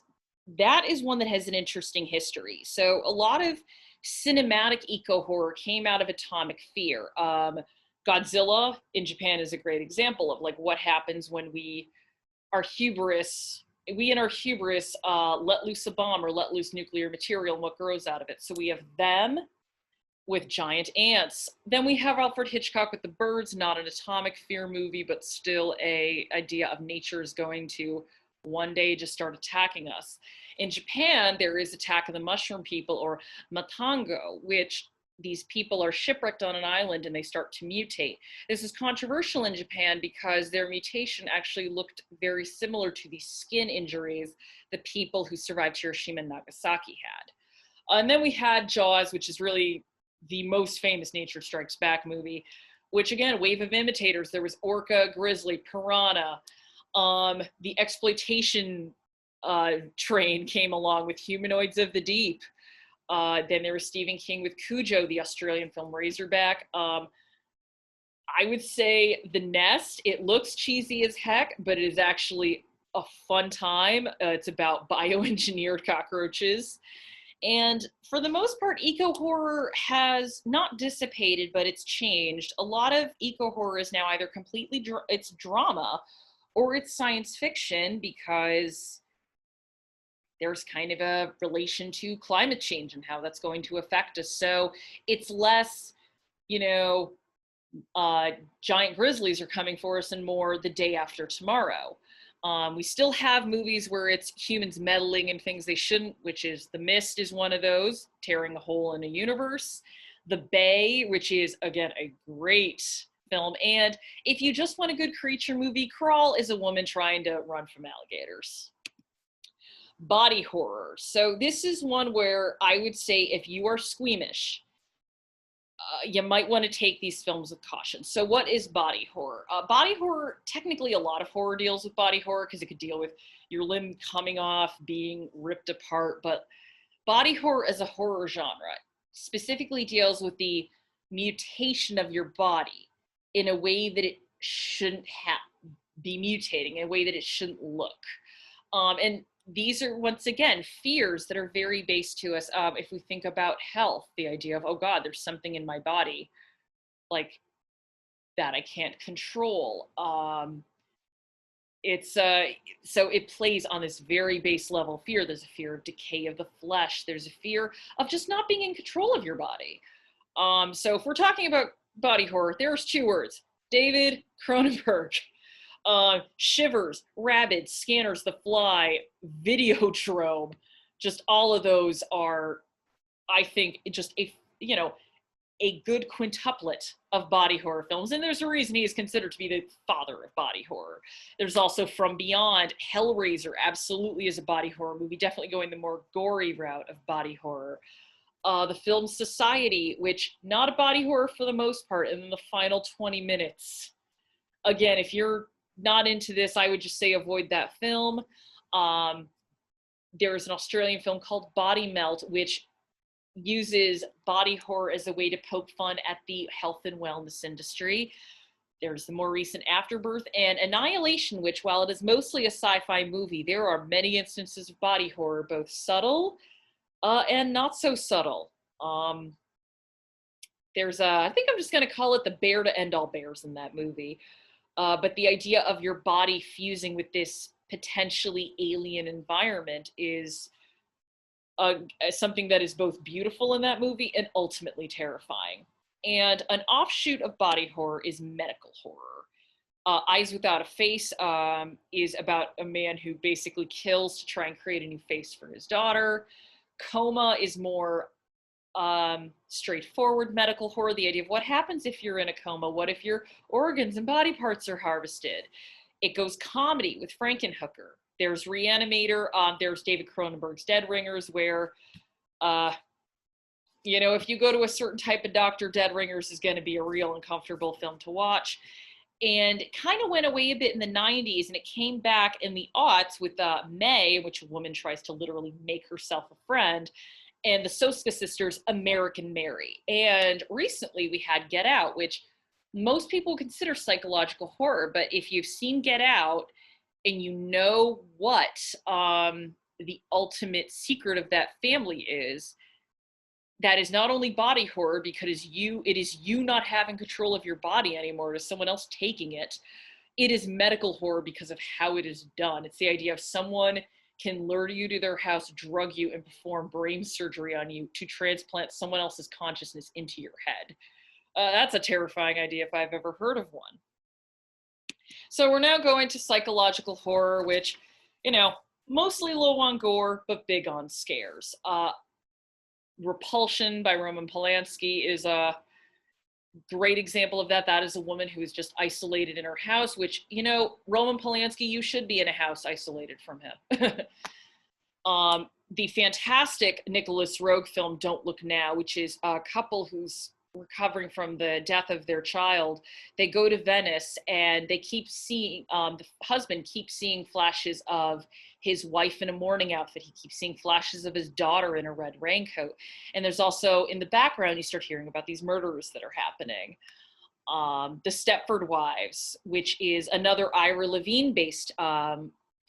one that has an interesting history. So a lot of cinematic eco horror came out of atomic fear. Godzilla in Japan is a great example of like what happens when we in our hubris let loose a bomb or let loose nuclear material and what grows out of it. So we have them with giant ants. Then we have Alfred Hitchcock with The Birds, not an atomic fear movie, but still a idea of nature is going to one day just start attacking us. In Japan, there is Attack of the Mushroom People, or Matango, which these people are shipwrecked on an island and they start to mutate. This is controversial in Japan because their mutation actually looked very similar to the skin injuries the people who survived Hiroshima and Nagasaki had. And then we had Jaws, which is really the most famous Nature Strikes Back movie, which again, wave of imitators. There was orca, grizzly, piranha. The exploitation train came along with Humanoids of the Deep. Then there was Stephen King with Cujo, the Australian film Razorback. I would say The Nest. It looks cheesy as heck, but it is actually a fun time. It's about bioengineered cockroaches. And for the most part, eco horror has not dissipated, but it's changed. A lot of eco horror is now either completely it's drama or it's science fiction because there's kind of a relation to climate change and how that's going to affect us. So it's less, giant grizzlies are coming for us and more the day after tomorrow. We still have movies where it's humans meddling in things they shouldn't, which is The Mist is one of those, tearing a hole in a universe. The Bay, which is, again, a great film. And if you just want a good creature movie, Crawl is a woman trying to run from alligators. Body horror. So this is one where I would say if you are squeamish, you might want to take these films with caution. So what is body horror? Body horror, technically a lot of horror deals with body horror because it could deal with your limb coming off, being ripped apart, but body horror as a horror genre specifically deals with the mutation of your body in a way that it shouldn't be mutating, in a way that it shouldn't look. And these are, once again, fears that are very based to us. If we think about health, the idea of, oh God, there's something in my body like that I can't control. So it plays on this very base level fear. There's a fear of decay of the flesh. There's a fear of just not being in control of your body. So if we're talking about body horror, there's two words: David Cronenberg. Shivers, Rabid, Scanners, The Fly, Videodrome, just all of those are, I think, just a good quintuplet of body horror films. And there's a reason he is considered to be the father of body horror. There's also From Beyond. Hellraiser absolutely is a body horror movie, definitely going the more gory route of body horror. The film Society, which not a body horror for the most part, and then the final 20 minutes. Again, if you're not into this, I would just say avoid that film. There is an Australian film called Body Melt, which uses body horror as a way to poke fun at the health and wellness industry. There's the more recent Afterbirth and Annihilation, which, while it is mostly a sci-fi movie, there are many instances of body horror, both subtle and not so subtle. I think I'm just going to call it the bear to end all bears in that movie. But the idea of your body fusing with this potentially alien environment is something that is both beautiful in that movie and ultimately terrifying. And an offshoot of body horror is medical horror. Eyes Without a Face is about a man who basically kills to try and create a new face for his daughter. Coma is more straightforward medical horror, the idea of what happens if you're in a coma, what if your organs and body parts are harvested. It goes comedy with Frankenhooker. There's Reanimator. There's David Cronenberg's Dead Ringers, where if you go to a certain type of doctor, Dead Ringers is going to be a real uncomfortable film to watch. and it kind of went away a bit in the 90s, and it came back in the aughts with May, in which a woman tries to literally make herself a friend, and the Soska sisters, American Mary. And recently we had Get Out, which most people consider psychological horror, but if you've seen Get Out and you know what the ultimate secret of that family is, that is not only body horror because it is you not having control of your body anymore, it is someone else taking it. It is medical horror because of how it is done. It's the idea of someone can lure you to their house, drug you, and perform brain surgery on you to transplant someone else's consciousness into your head. That's a terrifying idea if I've ever heard of one. So we're now going to psychological horror, which, mostly low on gore, but big on scares. Repulsion by Roman Polanski is a great example of that. That is a woman who is just isolated in her house, which, Roman Polanski, you should be in a house isolated from him. The fantastic Nicholas Roeg film, Don't Look Now, which is a couple who's recovering from the death of their child. They go to Venice and they keep seeing, the husband keeps seeing flashes of his wife in a mourning outfit. He keeps seeing flashes of his daughter in a red raincoat. And there's also, in the background, you start hearing about these murders that are happening. The Stepford Wives, which is another Ira Levine-based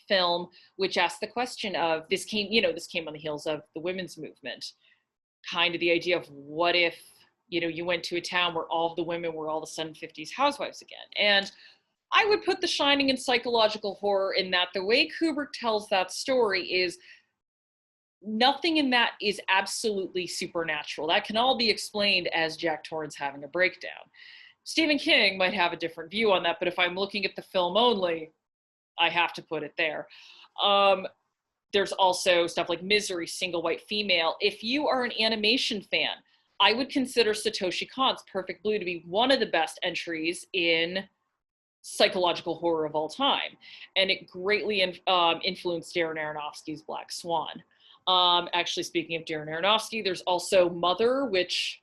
film, which asks the question of, this came on the heels of the women's movement. Kind of the idea of, what if, you went to a town where all of the women were all of a sudden 50s housewives again. And I would put The Shining in psychological horror in that the way Kubrick tells that story is nothing in that is absolutely supernatural. That can all be explained as Jack Torrance having a breakdown. Stephen King might have a different view on that, but if I'm looking at the film only, I have to put it there. There's also stuff like Misery, Single White Female. If you are an animation fan, I would consider Satoshi Kon's Perfect Blue to be one of the best entries in psychological horror of all time. And it greatly influenced Darren Aronofsky's Black Swan. Actually, speaking of Darren Aronofsky, there's also Mother, which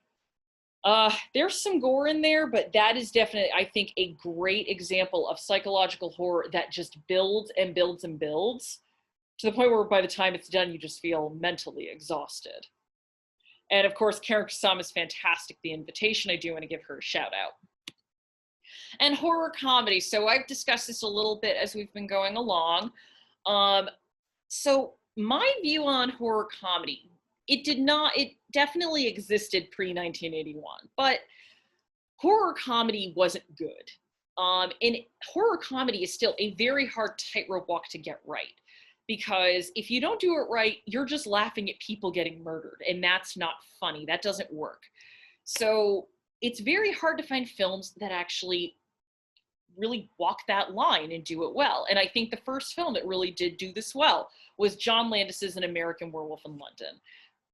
there's some gore in there, but that is definitely, I think, a great example of psychological horror that just builds and builds and builds to the point where by the time it's done, you just feel mentally exhausted. And of course, Karen Kusama's fantastic, The Invitation. I do want to give her a shout out. And horror comedy. So I've discussed this a little bit as we've been going along. So my view on horror comedy, it definitely existed pre-1981, but horror comedy wasn't good. And horror comedy is still a very hard tightrope walk to get right. Because if you don't do it right, you're just laughing at people getting murdered, and that's not funny. That doesn't work. So it's very hard to find films that actually really walk that line and do it well. And I think the first film that really did do this well was John Landis's An American Werewolf in London,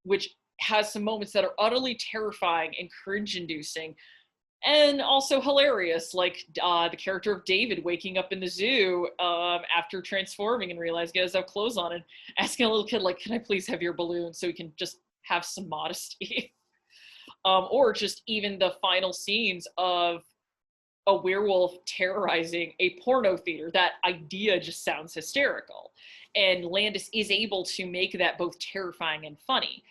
which has some moments that are utterly terrifying and cringe-inducing, and also hilarious, like the character of David waking up in the zoo after transforming and realizing he has no clothes on, and asking a little kid, like, can I please have your balloon so he can just have some modesty? Or just even the final scenes of a werewolf terrorizing a porno theater. That idea just sounds hysterical. And Landis is able to make that both terrifying and funny.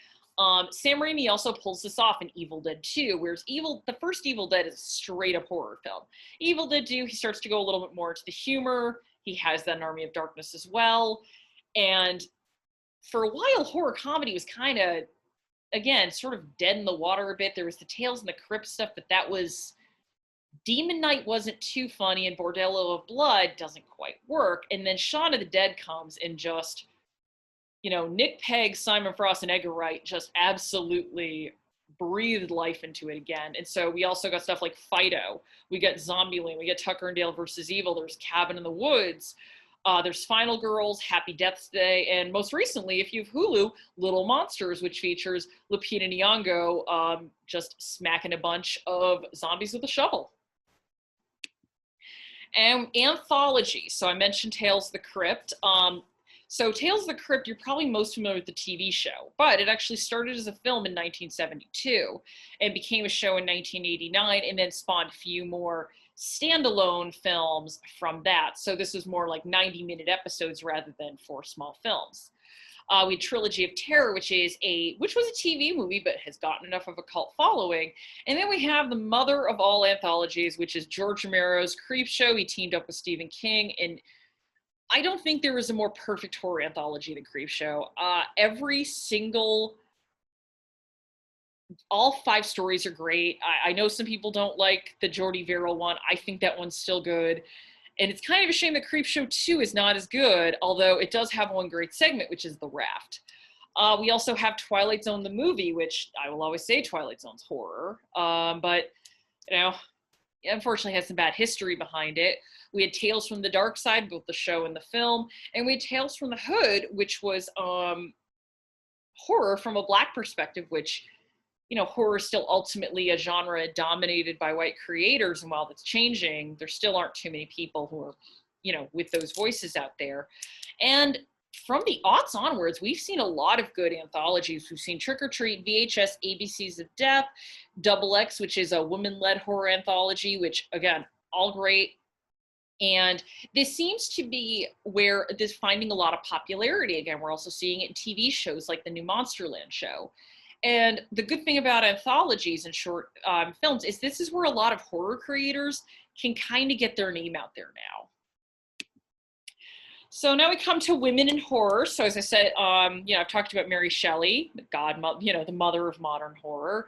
Sam Raimi also pulls this off in Evil Dead 2, whereas the first Evil Dead is a straight up horror film. Evil Dead 2, he starts to go a little bit more into the humor. He has that in Army of Darkness as well. And for a while, horror comedy was kind of, again, sort of dead in the water a bit. There was the Tales in the Crypt stuff, but that was, Demon Knight wasn't too funny, and Bordello of Blood doesn't quite work. And then Shaun of the Dead comes and just, Nick Pegg, Simon Frost, and Edgar Wright just absolutely breathed life into it again. And so we also got stuff like Fido. We got Zombieland. We got Tucker and Dale versus Evil. There's Cabin in the Woods. There's Final Girls, Happy Death Day, and most recently, if you have Hulu, Little Monsters, which features Lupita Nyong'o just smacking a bunch of zombies with a shovel. And anthology. So I mentioned Tales of the Crypt. So Tales of the Crypt, you're probably most familiar with the TV show, but it actually started as a film in 1972 and became a show in 1989 and then spawned a few more standalone films from that. So this was more like 90-minute episodes rather than 4 small films. We had Trilogy of Terror, which was a TV movie, but has gotten enough of a cult following. And then we have the mother of all anthologies, which is George Romero's Creepshow. He teamed up with Stephen King, and I don't think there was a more perfect horror anthology than Creepshow. Every single, all 5 stories are great. I know some people don't like the Jordy Verrill one. I think that one's still good. And it's kind of a shame that Creepshow 2 is not as good, although it does have one great segment, which is The Raft. We also have Twilight Zone, the movie, which I will always say Twilight Zone's horror. But, you know, unfortunately has some bad history behind it. We had Tales from the Dark Side, both the show and the film. And we had Tales from the Hood, which was horror from a Black perspective, which, you know, horror is still ultimately a genre dominated by white creators. And while that's changing, there still aren't too many people who are, you know, with those voices out there. And from the aughts onwards, we've seen a lot of good anthologies. We've seen Trick or Treat, VHS, ABCs of Death, Double X, which is a women-led horror anthology, which, again, all great. And this seems to be where this finding a lot of popularity. Again, we're also seeing it in TV shows like the new Monsterland show. And the good thing about anthologies and short films is this is where a lot of horror creators can kind of get their name out there now. So now we come to women in horror. So as I said, you know, I've talked about Mary Shelley, the mother of modern horror.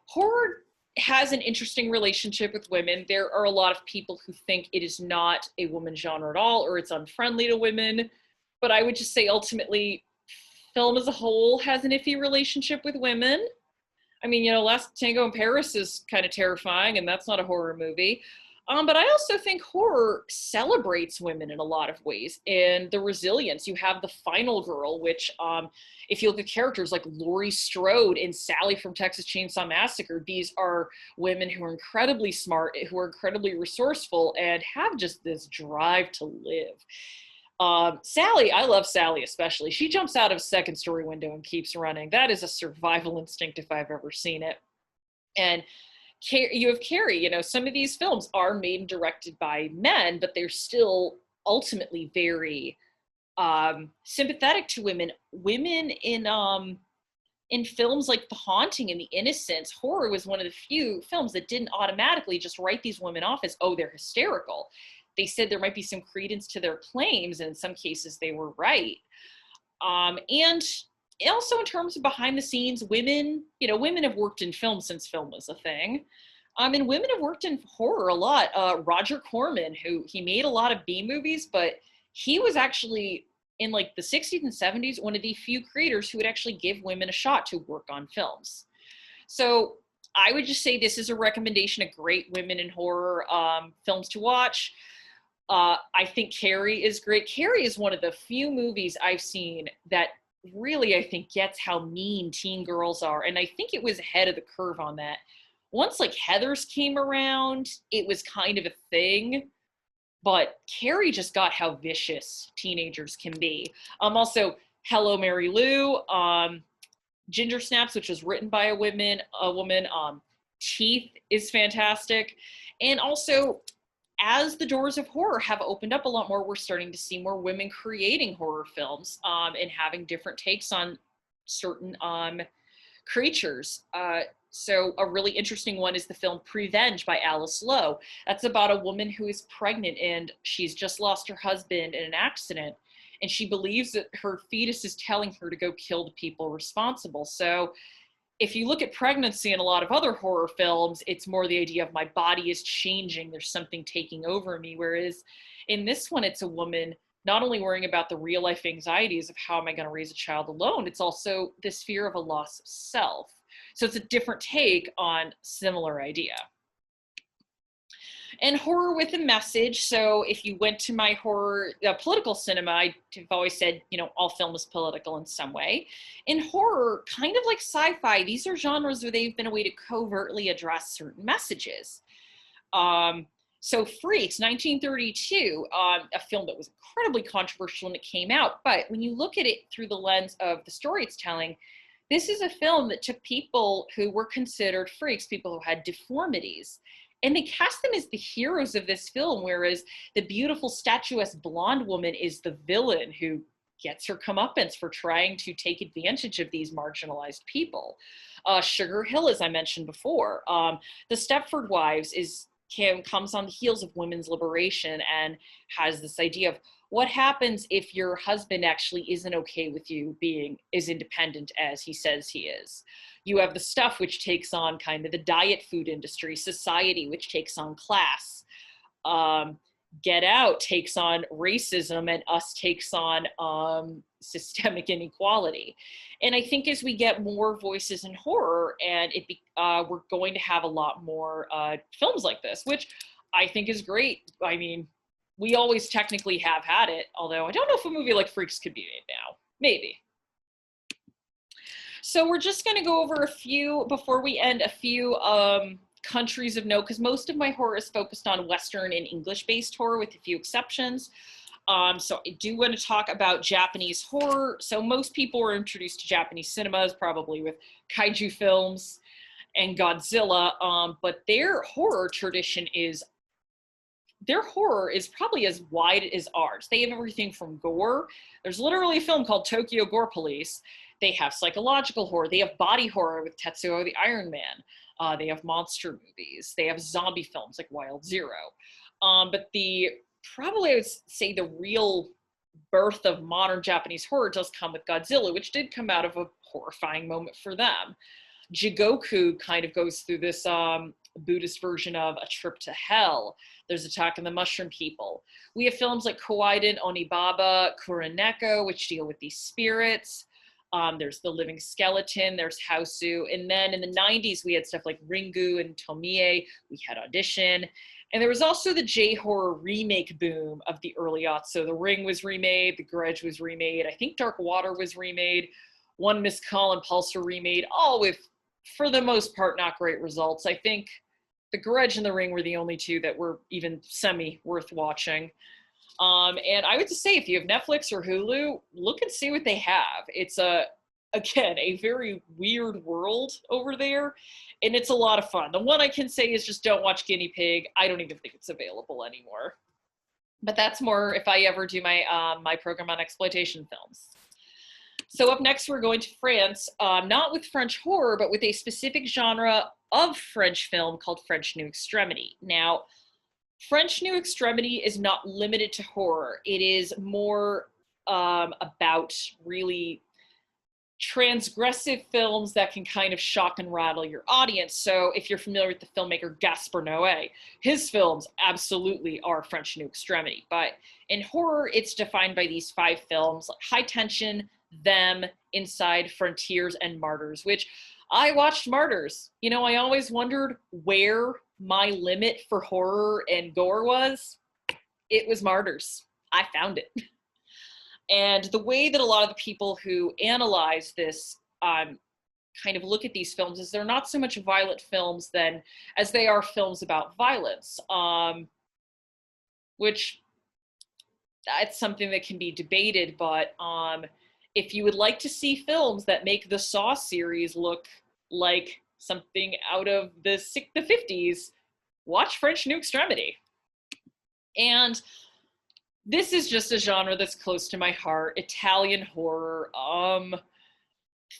Horror has an interesting relationship with women. There are a lot of people who think it is not a woman genre at all, or it's unfriendly to women. But I would just say ultimately, film as a whole has an iffy relationship with women. I mean, you know, Last Tango in Paris is kind of terrifying, and that's not a horror movie. But I also think horror celebrates women in a lot of ways and the resilience. You have The Final Girl, which if you look at characters like Laurie Strode and Sally from Texas Chainsaw Massacre, these are women who are incredibly smart, who are incredibly resourceful, and have just this drive to live. Sally, I love Sally especially. She jumps out of a second story window and keeps running. That is a survival instinct if I've ever seen it. And you have Carrie, you know, some of these films are made and directed by men, but they're still ultimately very sympathetic to women. Women in films like The Haunting and The Innocents, horror was one of the few films that didn't automatically just write these women off as, oh, they're hysterical. They said there might be some credence to their claims, and in some cases they were right. And also in terms of behind the scenes, women have worked in film since film was a thing. And women have worked in horror a lot. Roger Corman, he made a lot of B movies, but he was actually in like the 60s and 70s, one of the few creators who would actually give women a shot to work on films. So I would just say this is a recommendation of great women in horror films to watch. I think Carrie is great. Carrie is one of the few movies I've seen that really, I think, gets how mean teen girls are. And I think it was ahead of the curve on that. Once like Heathers came around, it was kind of a thing. But Carrie just got how vicious teenagers can be. Also, Hello, Mary Lou, Ginger Snaps, which was written by a woman. Teeth is fantastic. And also, as the doors of horror have opened up a lot more, we're starting to see more women creating horror films and having different takes on certain creatures. So a really interesting one is the film Prevenge by Alice Lowe. That's about a woman who is pregnant and she's just lost her husband in an accident. And she believes that her fetus is telling her to go kill the people responsible. So if you look at pregnancy in a lot of other horror films, it's more the idea of my body is changing, there's something taking over me. Whereas in this one, it's a woman not only worrying about the real life anxieties of how am I going to raise a child alone, it's also this fear of a loss of self. So it's a different take on similar idea. And horror with a message. So if you went to my horror, political cinema, I've always said, you know, all film is political in some way. In horror, kind of like sci-fi, these are genres where they've been a way to covertly address certain messages. So Freaks, 1932, a film that was incredibly controversial when it came out. But when you look at it through the lens of the story it's telling, this is a film that took people who were considered freaks, people who had deformities, and they cast them as the heroes of this film, whereas the beautiful, statuesque blonde woman is the villain who gets her comeuppance for trying to take advantage of these marginalized people. Sugar Hill, as I mentioned before, The Stepford Wives comes on the heels of women's liberation and has this idea of what happens if your husband actually isn't okay with you being as independent as he says he is. You have The Stuff, which takes on kind of the diet food industry, Society, which takes on class. Get Out takes on racism, and Us takes on systemic inequality. And I think as we get more voices in horror, and we're going to have a lot more films like this, which I think is great. I mean, we always technically have had it, although I don't know if a movie like Freaks could be made now. Maybe. So we're just going to go over a few, before we end, a few countries of note, because most of my horror is focused on Western and English-based horror, with a few exceptions. So I do want to talk about Japanese horror. So most people were introduced to Japanese cinemas probably with kaiju films and Godzilla, but their horror is probably as wide as ours. They have everything from gore. There's literally a film called Tokyo Gore Police. They have psychological horror. They have body horror with Tetsuo the Iron Man. They have monster movies. They have zombie films like Wild Zero. But probably I would say the real birth of modern Japanese horror does come with Godzilla, which did come out of a horrifying moment for them. Jigoku kind of goes through this Buddhist version of A Trip to Hell. There's Attack of the Mushroom People. We have films like Kawaii Onibaba, Kuroneko, which deal with these spirits. There's The Living Skeleton, there's Hausu. And then in the 90s, we had stuff like Ringu and Tomie. We had Audition. And there was also the J-horror remake boom of the early aughts. So The Ring was remade, The Grudge was remade, I think Dark Water was remade, One Missed Call and Pulse were remade, all with, for the most part, not great results. I think The Grudge and The Ring were the only two that were even semi-worth watching. And I would just say, if you have Netflix or Hulu, look and see what they have. It's again, a very weird world over there, and it's a lot of fun. The one I can say is just don't watch Guinea Pig. I don't even think it's available anymore. But that's more if I ever do my my program on exploitation films. So up next, we're going to France, not with French horror, but with a specific genre of French film called French New Extremity. Now, French New Extremity is not limited to horror. It is more about really transgressive films that can kind of shock and rattle your audience. So if you're familiar with the filmmaker Gaspar Noé, his films absolutely are French New Extremity. But in horror, it's defined by these 5 films: High Tension, Them, Inside, Frontiers, and Martyrs, which I watched Martyrs. You know, I always wondered where my limit for horror and gore was. It was Martyrs. I found it. And the way that a lot of the people who analyze this kind of look at these films is they're not so much violent films as they are films about violence, which that's something that can be debated. But if you would like to see films that make the Saw series look like something out of the 50s, watch French New Extremity. And this is just a genre that's close to my heart: Italian horror.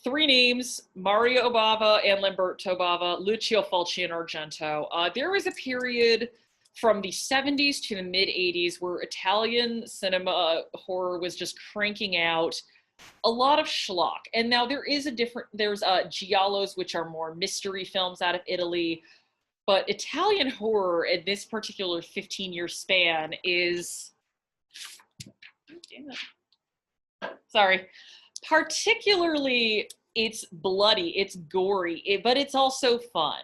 3 names: Mario Bava and Lamberto Bava, Lucio Fulci, and Argento. There was a period from the 70s to the mid-80s where Italian cinema horror was just cranking out a lot of schlock. And now there's giallos, which are more mystery films out of Italy. But Italian horror in this particular 15-year span is, particularly, it's bloody, it's gory, but it's also fun.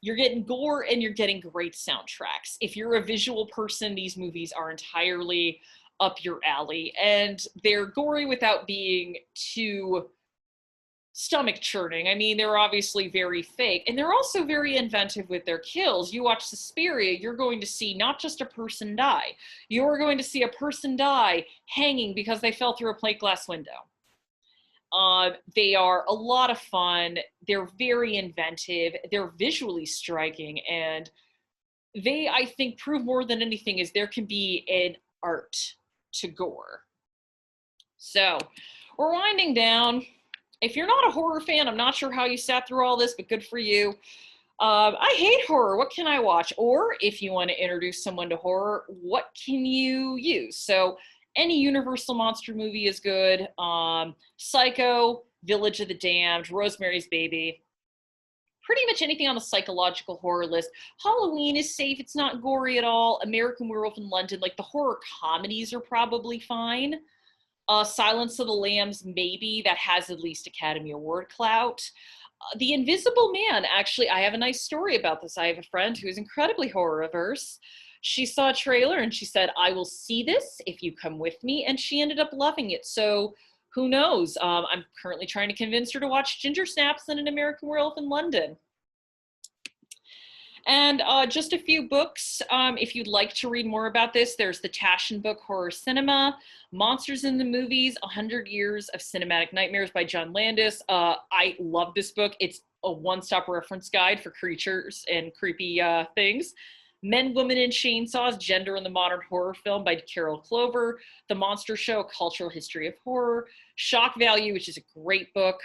You're getting gore and you're getting great soundtracks. If you're a visual person, these movies are entirely up your alley, and they're gory without being too stomach churning. I mean, they're obviously very fake, and they're also very inventive with their kills. You watch Suspiria, you're going to see not just a person die, you're going to see a person die hanging because they fell through a plate glass window. They are a lot of fun. They're very inventive. They're visually striking, and they, I think, prove more than anything is there can be an art to gore. So we're winding down. If you're not a horror fan, I'm not sure how you sat through all this, but good for you. I hate horror. What can I watch? Or if you want to introduce someone to horror, what can you use? So any Universal monster movie is good. Psycho, Village of the Damned, Rosemary's Baby. Pretty much anything on the psychological horror list. Halloween is safe. It's not gory at all. American Werewolf in London, like the horror comedies are probably fine. Silence of the Lambs, maybe, that has at least Academy Award clout. The Invisible Man, actually, I have a nice story about this. I have a friend who's incredibly horror averse. She saw a trailer and she said, I will see this if you come with me, and she ended up loving it. So who knows? I'm currently trying to convince her to watch Ginger Snaps and An American Werewolf in London. And just a few books, if you'd like to read more about this, there's the Taschen book, Horror Cinema, Monsters in the Movies, 100 Years of Cinematic Nightmares by John Landis. I love this book. It's a one-stop reference guide for creatures and creepy things. Men, Women, and Chainsaws, Gender in the Modern Horror Film by Carol Clover. The Monster Show, A Cultural History of Horror. Shock Value, which is a great book.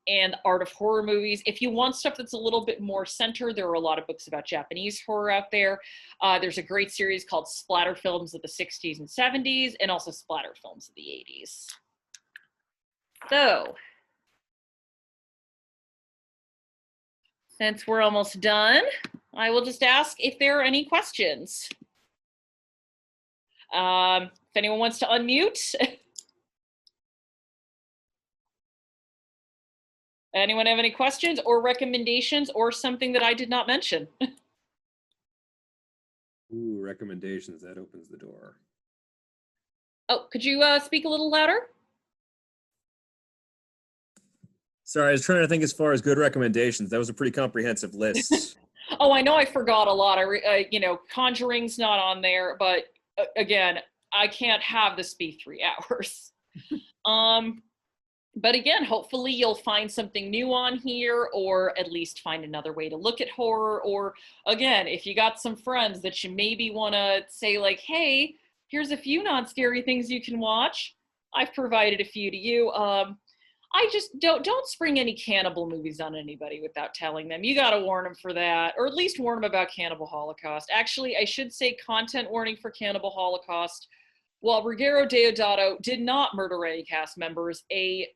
And Art of Horror Movies. If you want stuff that's a little bit more centered, there are a lot of books about Japanese horror out there. There's a great series called Splatter Films of the 60s and 70s, and also Splatter Films of the 80s. So, since we're almost done, I will just ask if there are any questions. If anyone wants to unmute. Anyone have any questions or recommendations or something that I did not mention?
Ooh, recommendations. That opens the door.
Oh, could you speak a little louder?
Sorry, I was trying to think as far as good recommendations. That was a pretty comprehensive list.
Oh, I know I forgot a lot. Conjuring's not on there, but again, I can't have this be 3 hours. But again, hopefully you'll find something new on here, or at least find another way to look at horror. Or again, if you got some friends that you maybe want to say like, hey, here's a few non-scary things you can watch. I've provided a few to you. I just don't spring any cannibal movies on anybody without telling them. You got to warn them for that, or at least warn them about Cannibal Holocaust. Actually, I should say content warning for Cannibal Holocaust. While Ruggero Deodato did not murder any cast members, a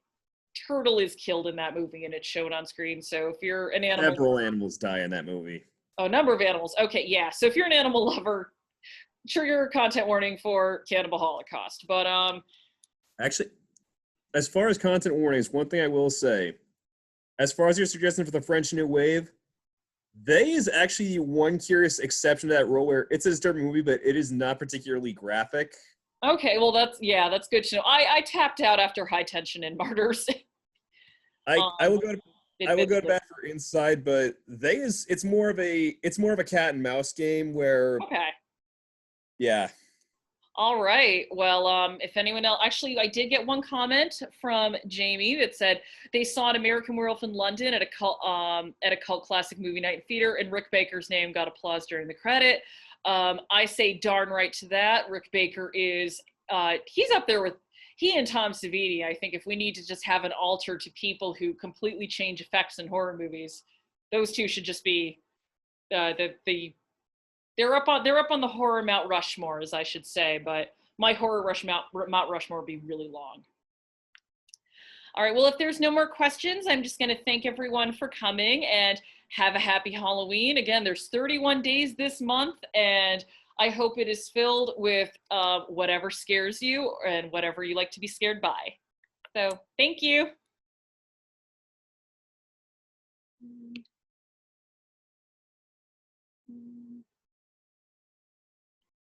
turtle is killed in that movie and it's shown on screen. So if you're an animal,
several animals die in that movie.
Oh, number of animals. Okay, yeah. So if you're an animal lover, trigger content warning for Cannibal Holocaust. But
actually, as far as content warnings, one thing I will say, as far as your suggestion for the French New Wave, they is actually one curious exception to that rule where it's a disturbing movie, but it is not particularly graphic.
Okay, well that's good to know. I tapped out after High Tension and Martyrs.
I will go to bat for Inside, but it's more of a cat and mouse game where
okay.
Yeah.
All right. Well, if anyone else, actually, I did get one comment from Jamie that said they saw An American Werewolf in London at a cult classic movie night in theater, and Rick Baker's name got applause during the credit. I say darn right to that. Rick Baker is he's up there with he and Tom Savini. I think if we need to just have an altar to people who completely change effects in horror movies, those two should just be they're up on the horror Mount Rushmore, as I should say, but my horror Mount Rushmore would be really long. All right, well, if there's no more questions, I'm just going to thank everyone for coming and have a happy Halloween. Again, there's 31 days this month, and I hope it is filled with whatever scares you and whatever you like to be scared by. So, thank you.